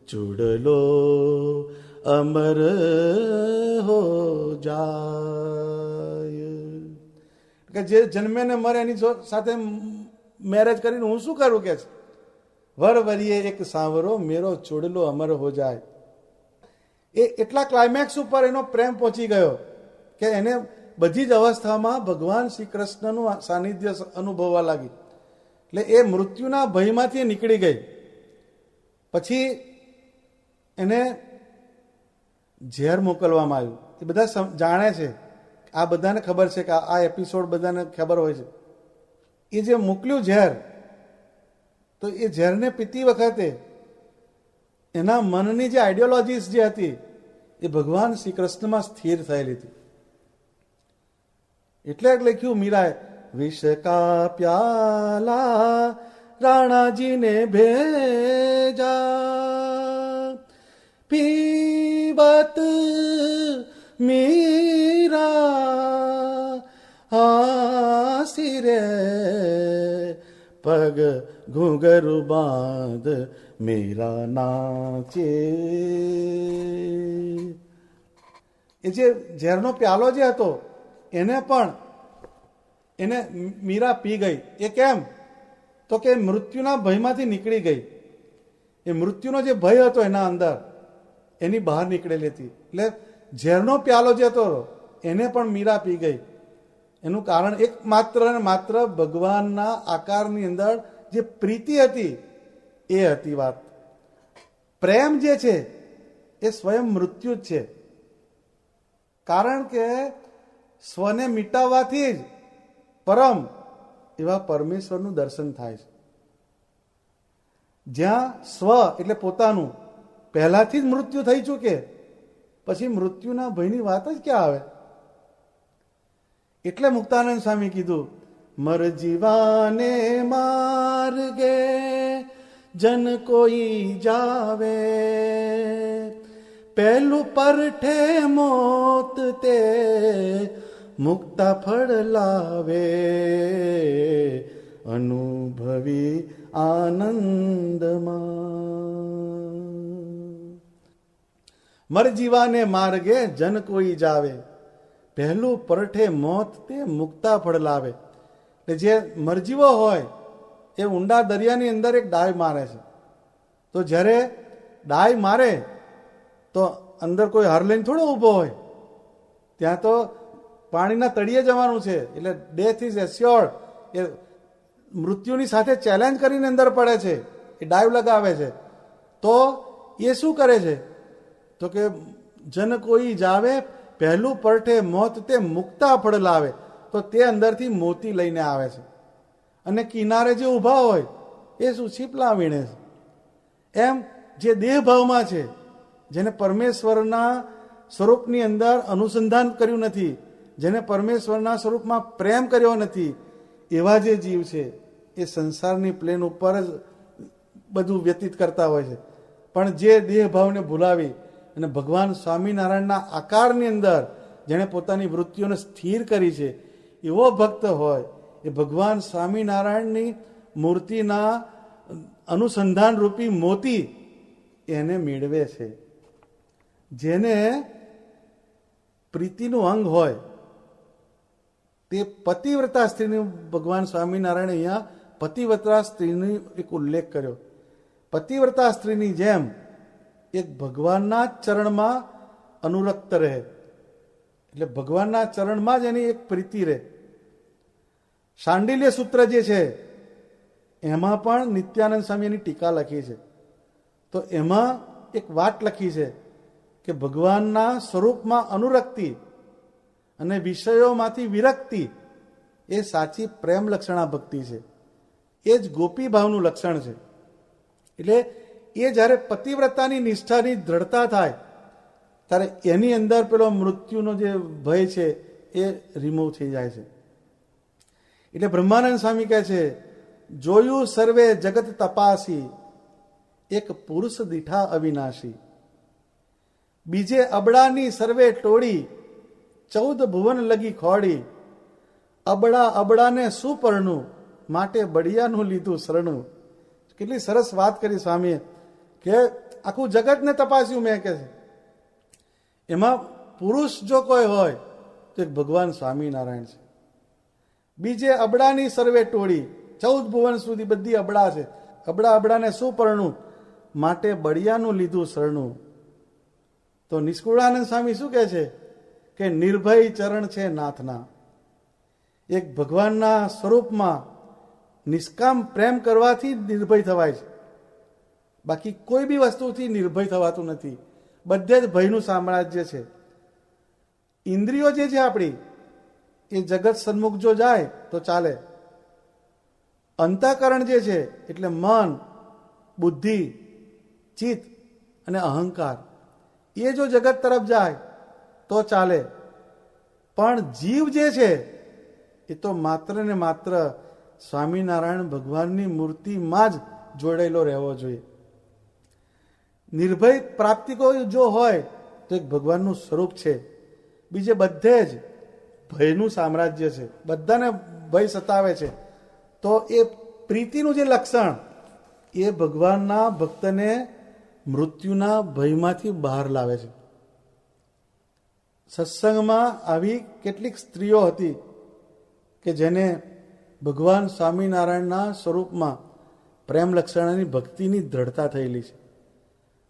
चुड़लो अमर हो જાય. કે જે જન્મે ને મરે એની સાથે મેરેજ કરીને હું શું કરું? કે છે વર વરીએ એક સાવરો મેરો ચૂડલો અમર હો જાય. એ એટલા ક્લાઇમેક્સ ઉપર એનો પ્રેમ પહોંચી ગયો કે એને બધી જ અવસ્થામાં ભગવાન શ્રી કૃષ્ણનું સાનિધ્ય અનુભવવા લાગી. એટલે એ મૃત્યુના ભયમાંથી નીકળી ગઈ. પછી એને ઝેર મોકલવામાં આવ્યું. એ બધા જાણે છે, આ બધાને ખબર છે કે આ એપિસોડ બધાને ખબર હોય છે. એ જે મોકલ્યું ઝેર, તો એ ઝેરને પીતી વખતે એના મનની જે આઈડિયોલોજીસ જે હતી એ ભગવાન શ્રી કૃષ્ણમાં સ્થિર થયેલી હતી. એટલે લખ્યું મીરાએ, વિષ કા પ્યાલા રાણાજીને ભેજા, પીવત મીરા હાસી રે, પગ ઘૂંઘરુ બાંધ મીરા નાચે. એ જે ઝેરનો પ્યાલો જે હતો એને મીરા પી ગઈ. એ કેમ? તો કે મૃત્યુના ભયમાંથી નીકળી ગઈ. એ મૃત્યુનો જે ભય હતો એના અંદર, એની બહાર નીકળેલી હતી. એટલે ઝેરનો પ્યાલો જે હતો એને પણ મીરા પી ગઈ. એનું કારણ એક માત્ર ને માત્ર ભગવાનના આકારની અંદર જે પ્રીતિ હતી એ હતી વાત. પ્રેમ જે છે એ સ્વયં મૃત્યુ જ છે. કારણ કે સ્વને મિટાવવાથી જ પરમ એવા પરમેશ્વરનું દર્શન થાય છે. જ્યાં સ્વ એટલે પોતાનું પહેલાથી જ મૃત્યુ થઈ ચૂકે, પછી મૃત્યુના ભયની વાત જ ક્યાં આવે? એટલે મુક્તાનંદ સ્વામી કીધું, મર જીવાને માર્ગે જન કોઈ જાવે, પહેલું પરઠે મોત તે મુક્તા ફળ લાવે, અનુભવી આનંદમાં. મર જીવાને માર્ગે જન કોઈ જાવે, પહેલું પરઠે મોત તે મુક્તા ફળ લાવે. એટલે જે મરજીવો હોય એ ઊંડા દરિયાની અંદર એક ડાય મારે છે. તો જ્યારે ડાય મારે તો અંદર કોઈ હાર લઈને થોડો ઊભો હોય, ત્યાં તો પાણીના તળિયે જવાનું છે. એટલે ડેથ ઇઝ એસ્યોર્ડ. એ મૃત્યુની સાથે ચેલેન્જ કરીને અંદર પડે છે, એ ડાઈવ લગાવે છે. તો એ શું કરે છે? તો કે જન કોઈ જાવે, પહેલું પરઠે મોત તે મુક્તા ફળ લાવે. તો તે અંદરથી મોતી લઈને આવે છે. અને કિનારે જે ઊભા હોય એ શું છીપલા વીણે છે. એમ જે દેહભાવમાં છે, જેને પરમેશ્વરના સ્વરૂપની અંદર અનુસંધાન કર્યું નથી, જેને પરમેશ્વરના સ્વરૂપમાં પ્રેમ કર્યો નથી, એવા જે જીવ છે એ સંસારની પ્લેન ઉપર જ બધું વ્યતીત કરતા હોય છે. પણ જે દેહભાવને ભૂલાવી અને ભગવાન સ્વામિનારાયણના આકારની અંદર જેણે પોતાની વૃત્તિઓને સ્થિર કરી છે, એવો ભક્ત હોય એ ભગવાન સ્વામિનારાયણની મૂર્તિના અનુસંધાન રૂપી મોતી એને મેળવે છે. જેને પ્રીતિનું અંગ હોય તે પતિવ્રતા સ્ત્રીનું ભગવાન સ્વામિનારાયણ અહીંયા પતિવ્રતા સ્ત્રીનો એક ઉલ્લેખ કર્યો. પતિવ્રતા સ્ત્રીની જેમ એક ભગવાનના ચરણમાં અનુરક્ત રહે, એટલે ભગવાનના ચરણમાં જ એની એક પ્રીતિ રહે. શાંડિલ્ય સૂત્ર જે છે એમાં પણ નિત્યાનંદ સ્વામીની ટીકા લખી છે. તો એમાં એક વાત લખી છે કે ભગવાનના સ્વરૂપમાં અનુરક્તિ અને વિષયોમાંથી વિરક્તિ એ સાચી પ્રેમ લક્ષણા ભક્તિ છે. એ જ ગોપી ભાવનું લક્ષણ છે. એટલે એ જ્યારે પતિવ્રતાની નિષ્ઠાની દ્રઢતા થાય ત્યારે એની અંદર પેલો મૃત્યુનો જે ભય છે એ રિમૂવ થઈ જાય છે. એટલે બ્રહ્માનંદ સ્વામી કહે છે, જોયું સર્વે જગત તપાસી, એક પુરુષ દીઠા અવિનાશી, બીજે અબડાની સર્વે ટોળી, 14 ભુવન લગી ખોડી, અબડા અબડાને સુપરણું, માટે બળિયાનું લીધું શરણું. કેટલી સરસ વાત કરી સ્વામીએ કે આખું જગતને તપાસ્યું મેં, કે છે એમાં પુરુષ જો કોઈ હોય તો એક ભગવાન સ્વામિનારાયણ છે. બીજે અબડાની સર્વે ટોળી, 14 ભુવન સુધી બધી અબડા છે, અબડા અબડાને સુપરણું, માટે બળિયાનું લીધું શરણું. તો નિષ્કુળાનંદ સ્વામી શું કહે છે કે નિર્ભય ચરણ છે નાથના. એક ભગવાનના સ્વરૂપમાં નિષ્કામ પ્રેમ કરવાથી નિર્ભય થવાય છે. બાકી કોઈ બી વસ્તુથી નિર્ભય થવાતું નથી. બધે જ ભયનું સામ્રાજ્ય છે. ઇન્દ્રિયો જે છે આપણી, એ જગત સન્મુખ જો જાય તો ચાલે. અંતઃકરણ જે છે એટલે મન, બુદ્ધિ, ચિત્ત અને અહંકાર, એ જો જગત તરફ જાય તો ચાલે. પણ જીવ જે છે એ તો માત્ર ને માત્ર સ્વામિનારાયણ ભગવાનની મૂર્તિમાં જ જોડાયેલો રહેવો જોઈએ. નિર્ભય પ્રાપ્તિ કોઈ જો હોય તો એક ભગવાનનું સ્વરૂપ છે. બીજે બધે જ ભયનું સામ્રાજ્ય છે, બધાને ભય સતાવે છે. તો એ પ્રીતિનું જે લક્ષણ એ ભગવાનના ભક્તને મૃત્યુના ભયમાંથી બહાર લાવે છે. સત્સંગમાં આવી કેટલીક સ્ત્રીઓ હતી કે જેને ભગવાન સ્વામિનારાયણના સ્વરૂપમાં પ્રેમ લક્ષણની ભક્તિની દ્રઢતા થયેલી છે.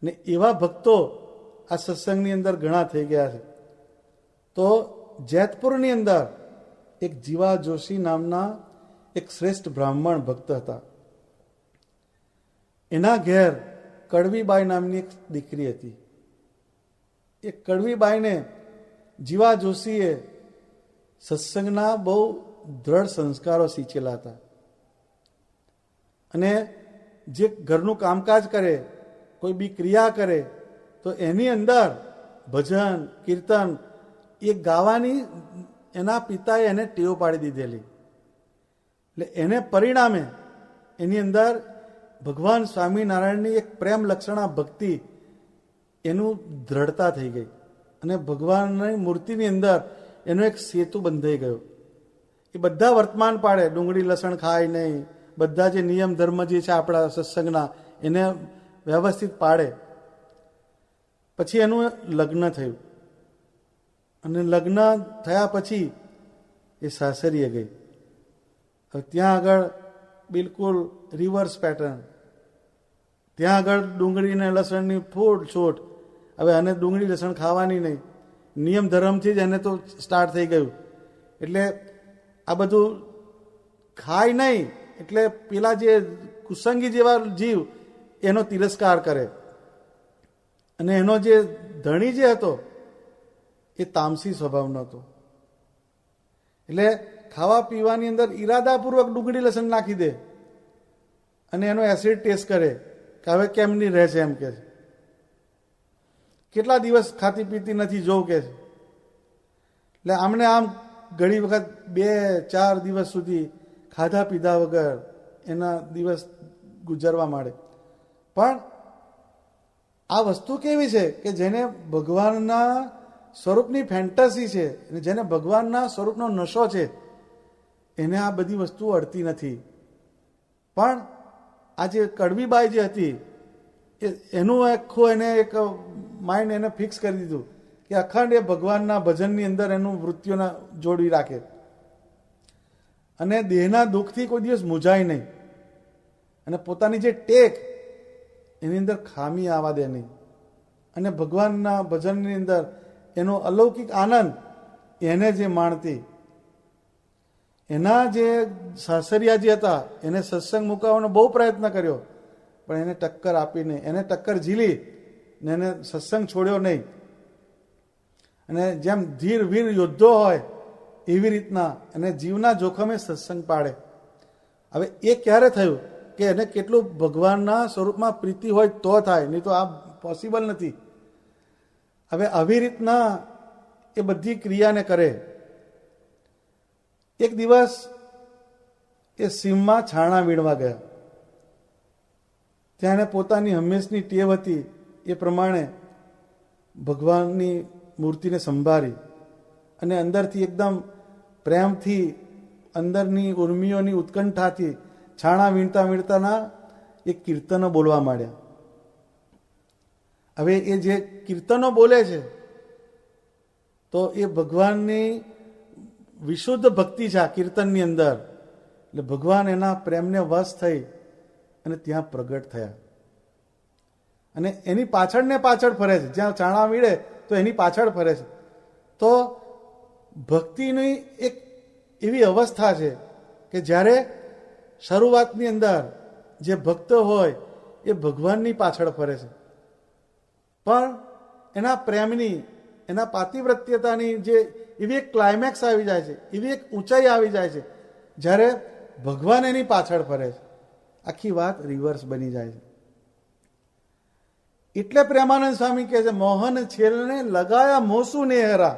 ને એવા ભક્તો આ સત્સંગની અંદર ઘણા થઈ ગયા છે. તો જેતપુરની અંદર એક જીવા જોશી નામના એક શ્રેષ્ઠ બ્રાહ્મણ ભક્ત હતા. એના ઘેર કડવીબાઈ નામની એક દીકરી હતી. એ કડવીબાઈને જીવા જોશીએ સત્સંગના બહુ દ્રઢ સંસ્કારો સિંચેલા હતા. અને જે ઘરનું કામકાજ કરે, કોઈ બી ક્રિયા કરે તો એની અંદર ભજન, કીર્તન એ ગાવાની એના પિતાએ એને ટેવ પાડી દીધેલી. એટલે એને પરિણામે એની અંદર ભગવાન સ્વામિનારાયણની એક પ્રેમ લક્ષણા ભક્તિ એનું દ્રઢતા થઈ ગઈ. અને ભગવાનની મૂર્તિની અંદર એનો એક સેતુ બંધાઈ ગયો. એ બધા વર્તમાન પાડે, ડુંગળી લસણ ખાય નહીં, બધા જે નિયમ ધર્મ જે છે આપણા સત્સંગના એને વ્યવસ્થિત પાડે. પછી એનું લગ્ન થયું. અને લગ્ન થયા પછી એ સાસરીએ ગઈ. હવે ત્યાં આગળ બિલકુલ રિવર્સ પેટર્ન. ત્યાં આગળ ડુંગળી ને લસણની ફૂટ છૂટ. હવે એને ડુંગળી લસણ ખાવાની નહીં, નિયમ ધર્મથી જ એને તો સ્ટાર્ટ થઈ ગયું. એટલે આ બધું ખાય નહીં એટલે પેલા જે કુસંગી જેવા જીવ એનો તિરસ્કાર કરે. અને એનો જે ધણી જે હતો એ તામસી સ્વભાવનો હતો. એટલે ખાવા પીવાની અંદર ઈરાદાપૂર્વક ડુંગળી લસણ નાખી દે અને એનો એસિડ ટેસ્ટ કરે કે હવે કેમની રહે છે એમ કે છે. કેટલા દિવસ ખાતી પીતી નથી જોઉં કે છે. એટલે આમને આમ ઘણી વખત 2-4 દિવસ સુધી ખાધા પીધા વગર એના દિવસ ગુજરવા માંડે. પણ આ વસ્તુ કેવી છે કે જેને ભગવાનના સ્વરૂપની ફેન્ટસી છે, જેને ભગવાનના સ્વરૂપનો નશો છે, એને આ બધી વસ્તુઓ અડતી નથી. પણ આ જે કડવીબાઈ જે હતી એનું આખું એને એક માઇન્ડ એને ફિક્સ કરી દીધું કે અખંડ એ ભગવાનના ભજનની અંદર એનું વૃત્તિઓના જોડી રાખે અને દેહના દુઃખથી કોઈ દિવસ મૂંઝાય નહીં. અને પોતાની જે ટેક એની અંદર ખામી આવવા દે નહીં. અને ભગવાનના ભજનની અંદર એનો અલૌકિક આનંદ એને જે માણતી. એના જે સાસરિયા જે હતા એને સત્સંગ મુકાવવાનો બહુ પ્રયત્ન કર્યો, પણ એને ટક્કર આપી નહીં. એને ટક્કર ઝીલી ને એને સત્સંગ છોડ્યો નહીં. અને જેમ ધીર વીર યોદ્ધો હોય એવી રીતના અને જીવના જોખમે સત્સંગ પાડે. હવે એ ક્યારે થયું કે એને કેટલું ભગવાનના સ્વરૂપમાં પ્રીતિ હોય તો થાય, નહીં તો આ પોસિબલ નથી. હવે આવી રીતના એ બધી ક્રિયાને કરે. એક દિવસ એ સીમમાં છાણા વીણવા ગયા. ત્યાં એને પોતાની હંમેશની ટેવ હતી એ પ્રમાણે ભગવાનની મૂર્તિને સંભાળી અને અંદરથી એકદમ પ્રેમથી, અંદરની ઉર્મિઓની ઉત્કંઠાથી છાણા વીણતા વીણતાના એ કીર્તનો બોલવા માંડ્યા. હવે એ જે કીર્તનો બોલે છે તો એ ભગવાનની વિશુદ્ધ ભક્તિ છે આ કીર્તનની અંદર. એટલે ભગવાન એના પ્રેમને વશ થઈ અને ત્યાં પ્રગટ થયા. અને એની પાછળ ને પાછળ ફરે છે. જ્યાં ચાણા વીડે તો એની પાછળ ફરે છે. તો ભક્તિની એક એવી અવસ્થા છે કે જ્યારે શરૂઆતની અંદર જે ભક્ત હોય એ ભગવાનની પાછળ ફરે છે, પણ એના પ્રેમની, એના પાતિવ્રત્યતાની જે એવી એક ક્લાઇમેક્સ આવી જાય છે, એવી એક ઊંચાઈ આવી જાય છે, જ્યારે ભગવાન એની પાછળ ફરે છે, આખી વાત રિવર્સ બની જાય છે. એટલે પ્રેમાનંદ સ્વામી કહે છે, મોહન છેલને લગાયા મોસુ ને હેરા.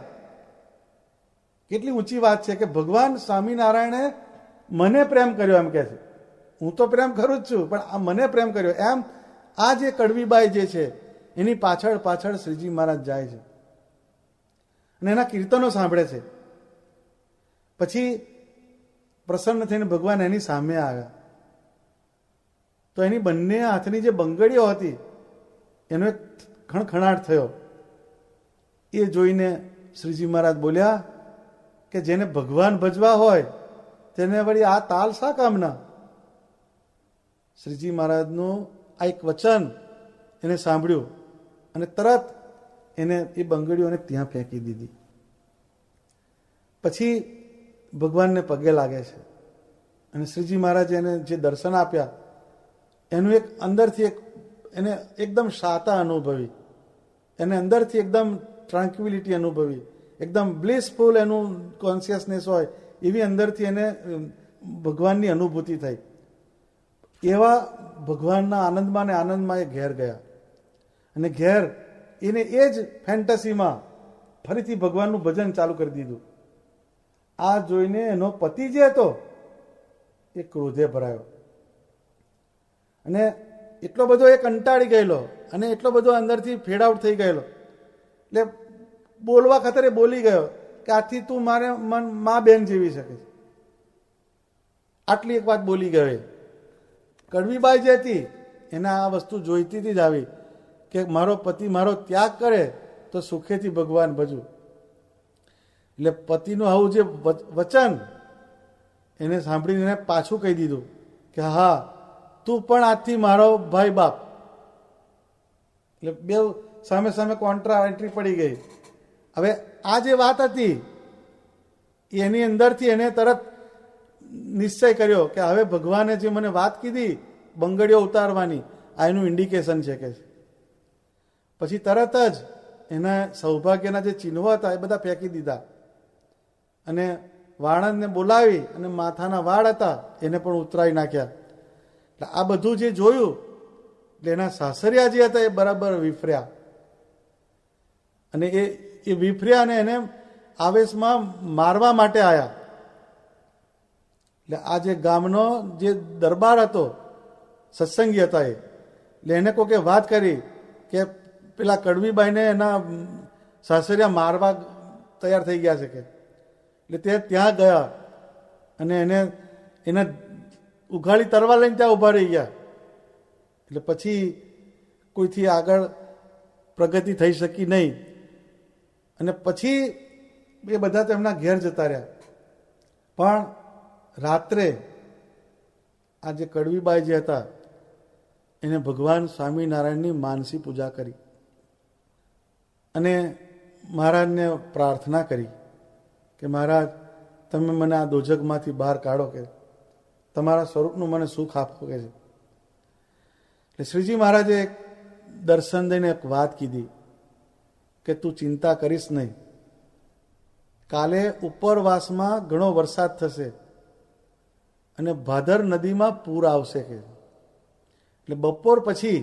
કેટલી ઊંચી વાત છે કે ભગવાન સ્વામિનારાયણે મને પ્રેમ કર્યો, એમ કે છે. હું તો પ્રેમ કરું જ છું, પણ આ મને પ્રેમ કર્યો, એમ આ જે કડવીબાઈ જે છે એની પાછળ પાછળ શ્રીજી મહારાજ જાય છે અને એના કીર્તનો સાંભળે છે. પછી પ્રસન્ન થઈને ભગવાન એની સામે આવ્યા, તો એની બંને હાથની જે બંગડીઓ હતી એનો એક ખણખણાટ થયો. એ જોઈને શ્રીજી મહારાજ બોલ્યા કે જેને ભગવાન ભજવા હોય તેને વળી આ તાલ શા કામના? શ્રીજી મહારાજનું આ એક વચન એને સાંભળ્યું અને તરત એને એ બંગડીઓને ત્યાં ફેંકી દીધી. પછી ભગવાનને પગે લાગે છે અને શ્રીજી મહારાજે એને જે દર્શન આપ્યા એનું એક અંદરથી એક એને એકદમ શાતા અનુભવી, એને અંદરથી એકદમ ટ્રાન્ક્વિલિટી અનુભવી, એકદમ બ્લિસફુલ એનું કોન્શિયસનેસ હોય એવી અંદરથી એને ભગવાનની અનુભૂતિ થઈ. એવા ભગવાનના આનંદમાં ને આનંદમાં એ ઘેર ગયા અને ઘેર એને એ જ ફેન્ટસીમાં ફરીથી ભગવાનનું ભજન ચાલુ કરી દીધું. આ જોઈને એનો પતિ જે હતો એ ક્રોધે ભરાયો અને એટલો બધો એ કંટાળી ગયેલો અને એટલો બધો અંદરથી ફેડ આઉટ થઈ ગયેલો, એટલે બોલવા ખાતર એ બોલી ગયો કે આથી તું મારે મા બેન જેવી શકે છે. આટલી એક વાત બોલી ગયો. કડવીબાઈ જે હતી એને આ વસ્તુ જોઈતી જ આવી કે મારો પતિ મારો ત્યાગ કરે તો સુખેથી ભગવાન ભજું. એટલે પતિનું આવું જે વચન એને સાંભળીને એને પાછું કહી દીધું કે હા, તું પણ આજથી મારો ભાઈ બાપ. એટલે બે સામે સામે કોન્ટ્રા એન્ટ્રી પડી ગઈ. હવે આ જે વાત હતી એની અંદરથી એને તરત નિશ્ચય કર્યો કે હવે ભગવાને જે મને વાત કીધી બંગડીઓ ઉતારવાની, આ એનું ઇન્ડિકેશન છે કે પછી તરત જ એના સૌભાગ્યના જે ચિહ્નો હતા એ બધા ફેંકી દીધા અને વાણંદને બોલાવી અને માથાના વાળ હતા એને પણ ઉતરાવી નાખ્યા. એટલે આ બધું જે જોયું એટલે એના સાસરિયા જે હતા એ બરાબર વિફર્યા અને એ વિફર્યા અને એને આવેશમાં મારવા માટે આવ્યા. એટલે આ જે ગામનો જે દરબાર હતો, સત્સંગી હતા, એટલે એને કોકે વાત કરી કે પેલા કડવીબાઈને એના સાસરિયા મારવા તૈયાર થઈ ગયા છે કે. એટલે તે ત્યાં ગયા અને એને ઉઘાડી તરવા લઈને ત્યાં ઊભા રહી ગયા. એટલે પછી કોઈથી આગળ પ્રગતિ થઈ શકી નહીં અને પછી એ બધા તેમના ઘેર જતા રહ્યા. પણ રાત્રે આ જે કડવીબાઈ જે હતા એને ભગવાન સ્વામિનારાયણની માનસી પૂજા કરી અને મહારાજને પ્રાર્થના કરી કે મહારાજ તમે મને આ દોજકમાંથી બહાર કાઢો, કે તમારા સ્વરૂપનું મને સુખ આપો કે છે. એટલે શ્રીજી મહારાજે એક દર્શન દઈને એક વાત કીધી કે તું ચિંતા કરીશ નહીં, કાલે ઉપરવાસમાં ઘણો વરસાદ થશે અને ભાદર નદીમાં પૂર આવશે કે. એટલે બપોર પછી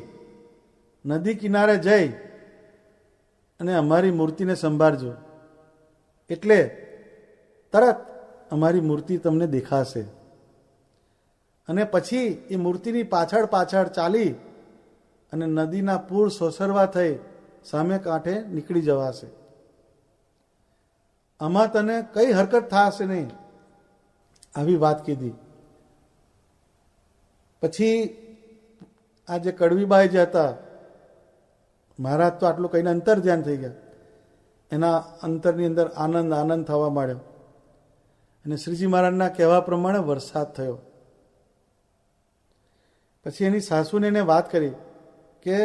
નદી કિનારે જઈ અને અમારી મૂર્તિને સંભાળજો, એટલે તરત અમારી મૂર્તિ તમને દેખાશે અને પછી એ મૂર્તિની પાછળ પાછળ ચાલી અને નદીના પૂર સોસરવા થઈ સામે કાંઠે નીકળી જવાશે. આમાં તને કઈ હરકત થશે નહીં, આવી વાત કીધી. પછી આ જે કડવીબાઈ જે હતા, મહારાજ તો આટલું કહીને અંતર ધ્યાન થઈ ગયા, એના અંતરની અંદર આનંદ આનંદ થવા માંડ્યો અને શ્રીજી મહારાજના કહેવા પ્રમાણે વરસાદ થયો. પછી એની સાસુને એને વાત કરી કે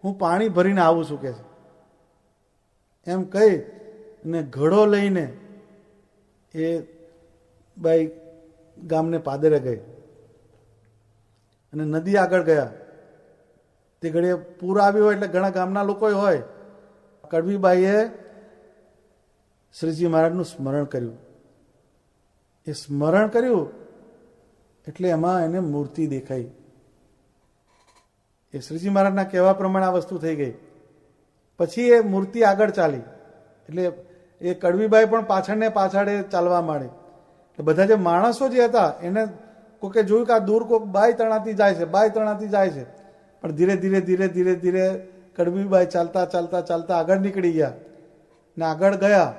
હું પાણી ભરીને આવું છું કે છે. એમ કહી અને ઘડો લઈને એ બાઈ ગામને પાદરે ગઈ અને નદી આગળ ગયા તે ઘડીએ પૂર આવ્યું હોય એટલે ઘણા ગામના લોકો હોય. કડવીબાઈએ શ્રીજી મહારાજનું સ્મરણ કર્યું. એ સ્મરણ કર્યું એટલે એમાં એને મૂર્તિ દેખાઈ. એ શ્રીજી મહારાજના કહેવા પ્રમાણે આ વસ્તુ થઈ ગઈ. પછી એ મૂર્તિ આગળ ચાલી એટલે એ કડવીબાઈ પણ પાછળ ને પાછળ ચાલવા માંડી. એટલે બધા જે માણસો જે હતા એને કોકે જોયું કે આ દૂર કોઈક બાઈ તણાતી જાય છે, બાઈ તણાતી જાય છે. પણ ધીરે ધીરે ધીરે ધીરે ધીરે કડવીબાઈ ચાલતા ચાલતા ચાલતા આગળ નીકળી ગયા ને આગળ ગયા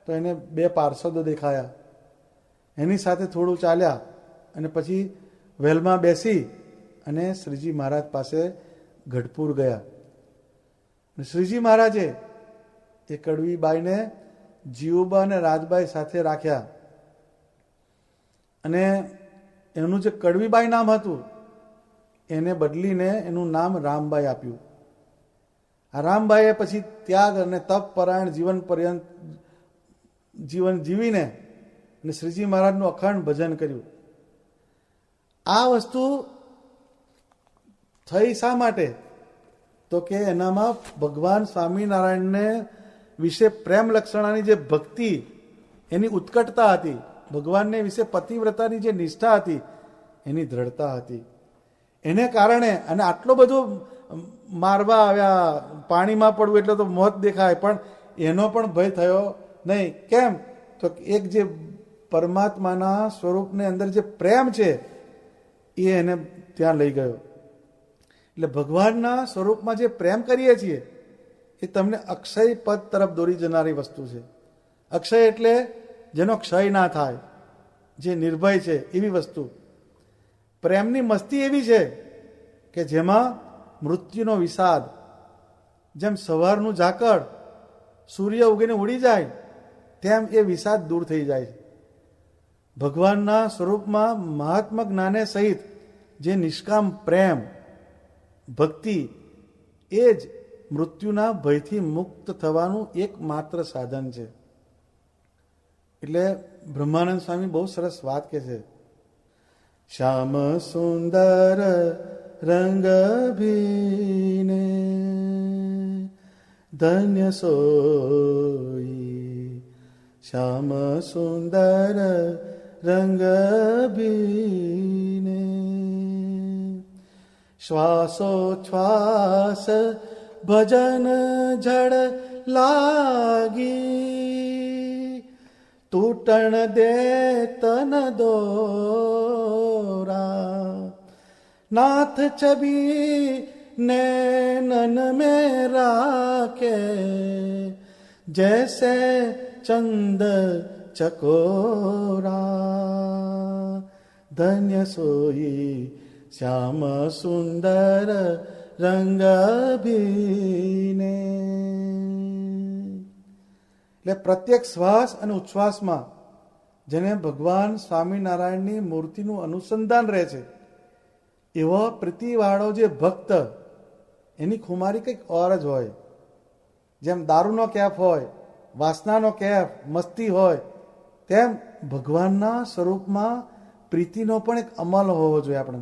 તો એને બે પાર્ષદો દેખાયા. એની સાથે થોડું ચાલ્યા અને પછી વેલમાં બેસી અને શ્રીજી મહારાજ પાસે ગઢપુર ગયા. શ્રીજી મહારાજે એ કડવીબાઈને જીવુબા અને રાજબાઈ સાથે રાખ્યા અને એનું જે કડવીબાઈ નામ હતું એને બદલીને એનું નામ રામબાઈ આપ્યું. આ રામબાઈએ પછી ત્યાગ અને તપ પરાયણ જીવન પર્યંત જીવન જીવીને અને શ્રીજી મહારાજનું અખંડ ભજન કર્યું. આ વસ્તુ થઈ શા માટે? તો કે એનામાં ભગવાન સ્વામિનારાયણને વિશે પ્રેમ લક્ષણાની જે ભક્તિ એની ઉત્કટતા હતી, ભગવાનને વિશે પતિવ્રતાની જે નિષ્ઠા હતી એની દ્રઢતા હતી. એને કારણે અને આટલો બધો મારવા આવ્યા, પાણીમાં પડવું એટલે તો મોત દેખાય, પણ એનો પણ ભય થયો નહીં. કેમ? તો એક જે પરમાત્માના સ્વરૂપની અંદર જે પ્રેમ છે એ એને ત્યાં લઈ ગયો. એટલે ભગવાનના સ્વરૂપમાં જે પ્રેમ કરીએ છીએ એ તમને અક્ષય પદ તરફ દોરી જનારી વસ્તુ છે. અક્ષય એટલે જેનો ક્ષય ના થાય, જે નિર્ભય છે એવી વસ્તુ. પ્રેમની મસ્તી એવી છે કે જેમાં મૃત્યુનો વિષાદ, જેમ સવારનું ઝાકળ સૂર્ય ઉગીને ઉડી જાય તેમ એ વિષાદ દૂર થઈ જાય છે. ભગવાનના સ્વરૂપમાં મહાત્મા જ્ઞાને સહિત જે નિષ્કામ પ્રેમ ભક્તિ એ જ મૃત્યુના ભયથી મુક્ત થવાનું એકમાત્ર સાધન છે. એટલે બ્રહ્માનંદ સ્વામી બહુ સરસ વાત કહે છે. શ્યામ સુંદર રંગ ભીને ધન્ય સોઈ, શ્યામ સુંદર રંગ ભીને શ્વાસોચ્છ્વાસ ભજન જડ લાગી, તૂટણ દે તન દોરા, નાથ છબી નैनन में राखे, जैसे चंद चकोरा, धन्य सोई श्याम सुंदर रंग भीने. એટલે પ્રત્યેક શ્વાસ અને ઉચ્છ્વાસમાં જેને ભગવાન સ્વામિનારાયણની મૂર્તિનું અનુસંધાન રહે છે એવો પ્રીતિવાળો જે ભક્ત, એની ખુમારી કંઈક ઓર જ હોય. જેમ દારૂનો કેફ હોય, વાસનાનો કેફ, મસ્તી હોય, તેમ ભગવાનના સ્વરૂપમાં પ્રીતિનો પણ એક અમલ હોવો જોઈએ. આપણે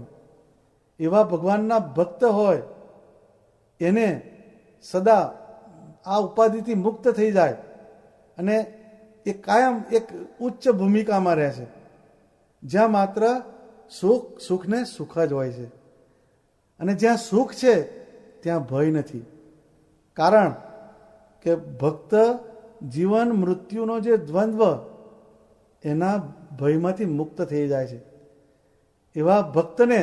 એવા ભગવાનના ભક્ત હોય એને સદા આ ઉપાધિથી મુક્ત થઈ જાય અને એ કાયમ એક ઉચ્ચ ભૂમિકામાં રહે છે, જ્યાં માત્ર સુખ સુખને સુખ જ હોય છે. અને જ્યાં સુખ છે ત્યાં ભય નથી. કારણ કે ભક્ત જીવન મૃત્યુનો જે દ્વંદ્વ એના ભયમાંથી મુક્ત થઈ જાય છે. એવા ભક્તને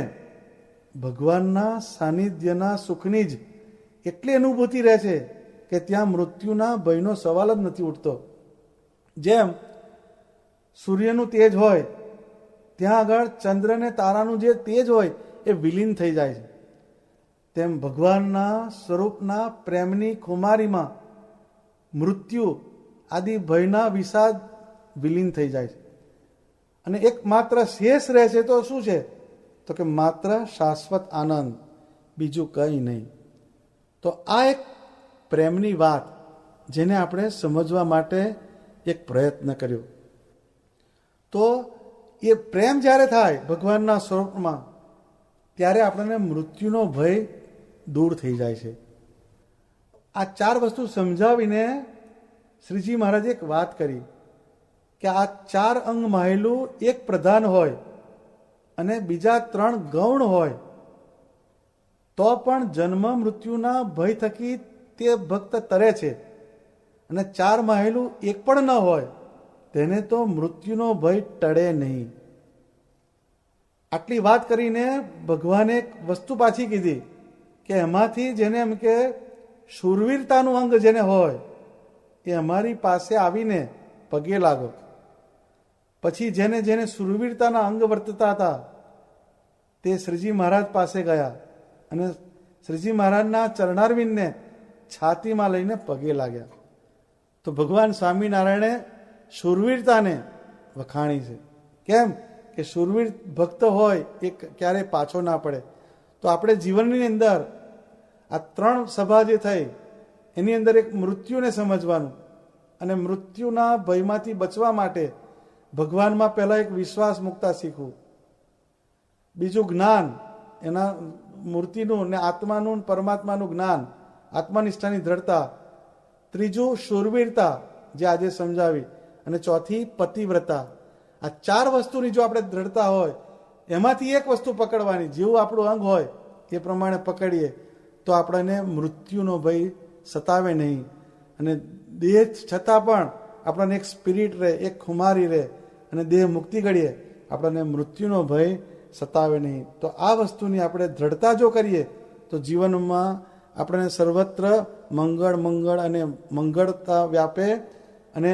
ભગવાનના સાનિધ્યના સુખની જ એટલી અનુભૂતિ રહે છે કે ત્યાં મૃત્યુના ભયનો સવાલ જ નથી ઉઠતો. જેમ સૂર્યનું તેજ હોય ત્યાં આગળ ચંદ્ર ને તારાનું જે તેજ હોય એ વિલીન થઈ જાય છે, તેમ ભગવાનના સ્વરૂપના પ્રેમની ખુમારીમાં મૃત્યુ આદિ ભયના વિષાદ વિલીન થઈ જાય છે. અને એક માત્ર શેષ રહે છે તો શું છે? તો કે માત્ર શાશ્વત આનંદ, બીજું કંઈ નહીં. તો આ એક પ્રેમની વાત જેને આપણે સમજવા માટે એક પ્રયત્ન કર્યો. તો એ પ્રેમ જ્યારે થાય ભગવાનના સ્વરૂપમાં ત્યારે આપણને મૃત્યુનો ભય દૂર થઈ જાય છે. આ ચાર વસ્તુ સમજાવીને શ્રીજી મહારાજે એક વાત કરી કે આ ચાર અંગ માહેલું એક પ્રધાન હોય અને બીજા 3 ગૌણ હોય તો પણ જન્મ મૃત્યુના ભય થકી તે ભક્ત તરે છે, અને 4 માહેલું એક પણ ન હોય તેને તો મૃત્યુનો ભય ટળે નહીં. આટલી વાત કરીને ભગવાને એક વસ્તુ પાછી કીધી કે એમાંથી જેને એમ કે શૂરવીરતાનું અંગ જેને હોય એ અમારી પાસે આવીને પગે લાગો. પછી જેને જેને શૂરવીરતાના અંગ વર્તતા હતા તે શ્રીજી મહારાજ પાસે ગયા અને શ્રીજી મહારાજના ચરણારવિંદને છાતીમાં લઈને પગે લાગ્યા. તો ભગવાન સ્વામિનારાયણે શૂરવીરતાને વખાણી છે. કેમ કે શૂરવીર ભક્ત હોય એ ક્યારેય પાછો ના પડે. તો આપણે જીવનની અંદર આ 3 સભા જે થઈ એની અંદર એક મૃત્યુને સમજવાનું અને મૃત્યુના ભયમાંથી બચવા માટે ભગવાનમાં પહેલાં એક વિશ્વાસ મૂકતા શીખવું, બીજું જ્ઞાન એના મૂર્તિનું ને આત્માનું પરમાત્માનું જ્ઞાન, આત્મનિષ્ઠાની દ્રઢતા, ત્રીજું શૂરવીરતા જે આજે સમજાવી, અને ચોથી પતિવ્રતા. આ 4 વસ્તુની જો આપણે દ્રઢતા હોય એમાંથી એક વસ્તુ પકડવાની, જેવું આપણું અંગ હોય એ પ્રમાણે પકડીએ તો આપણને મૃત્યુનો ભય સતાવે નહીં, અને દેહ છતાં પણ આપણને એક સ્પિરિટ રહે, એક ખુમારી રહે, અને દેહ મુક્તિ ઘડીએ આપણને મૃત્યુનો ભય સતાવે નહીં. તો આ વસ્તુની આપણે દ્રઢતા જો કરીએ તો જીવનમાં આપણને સર્વત્ર મંગળ મંગળ અને મંગળતા વ્યાપે અને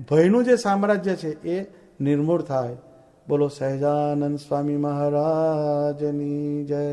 ભયનું જે સામ્રાજ્ય છે એ નિર્મૂળ થાય. બોલો સહજાનંદ સ્વામી મહારાજની જય.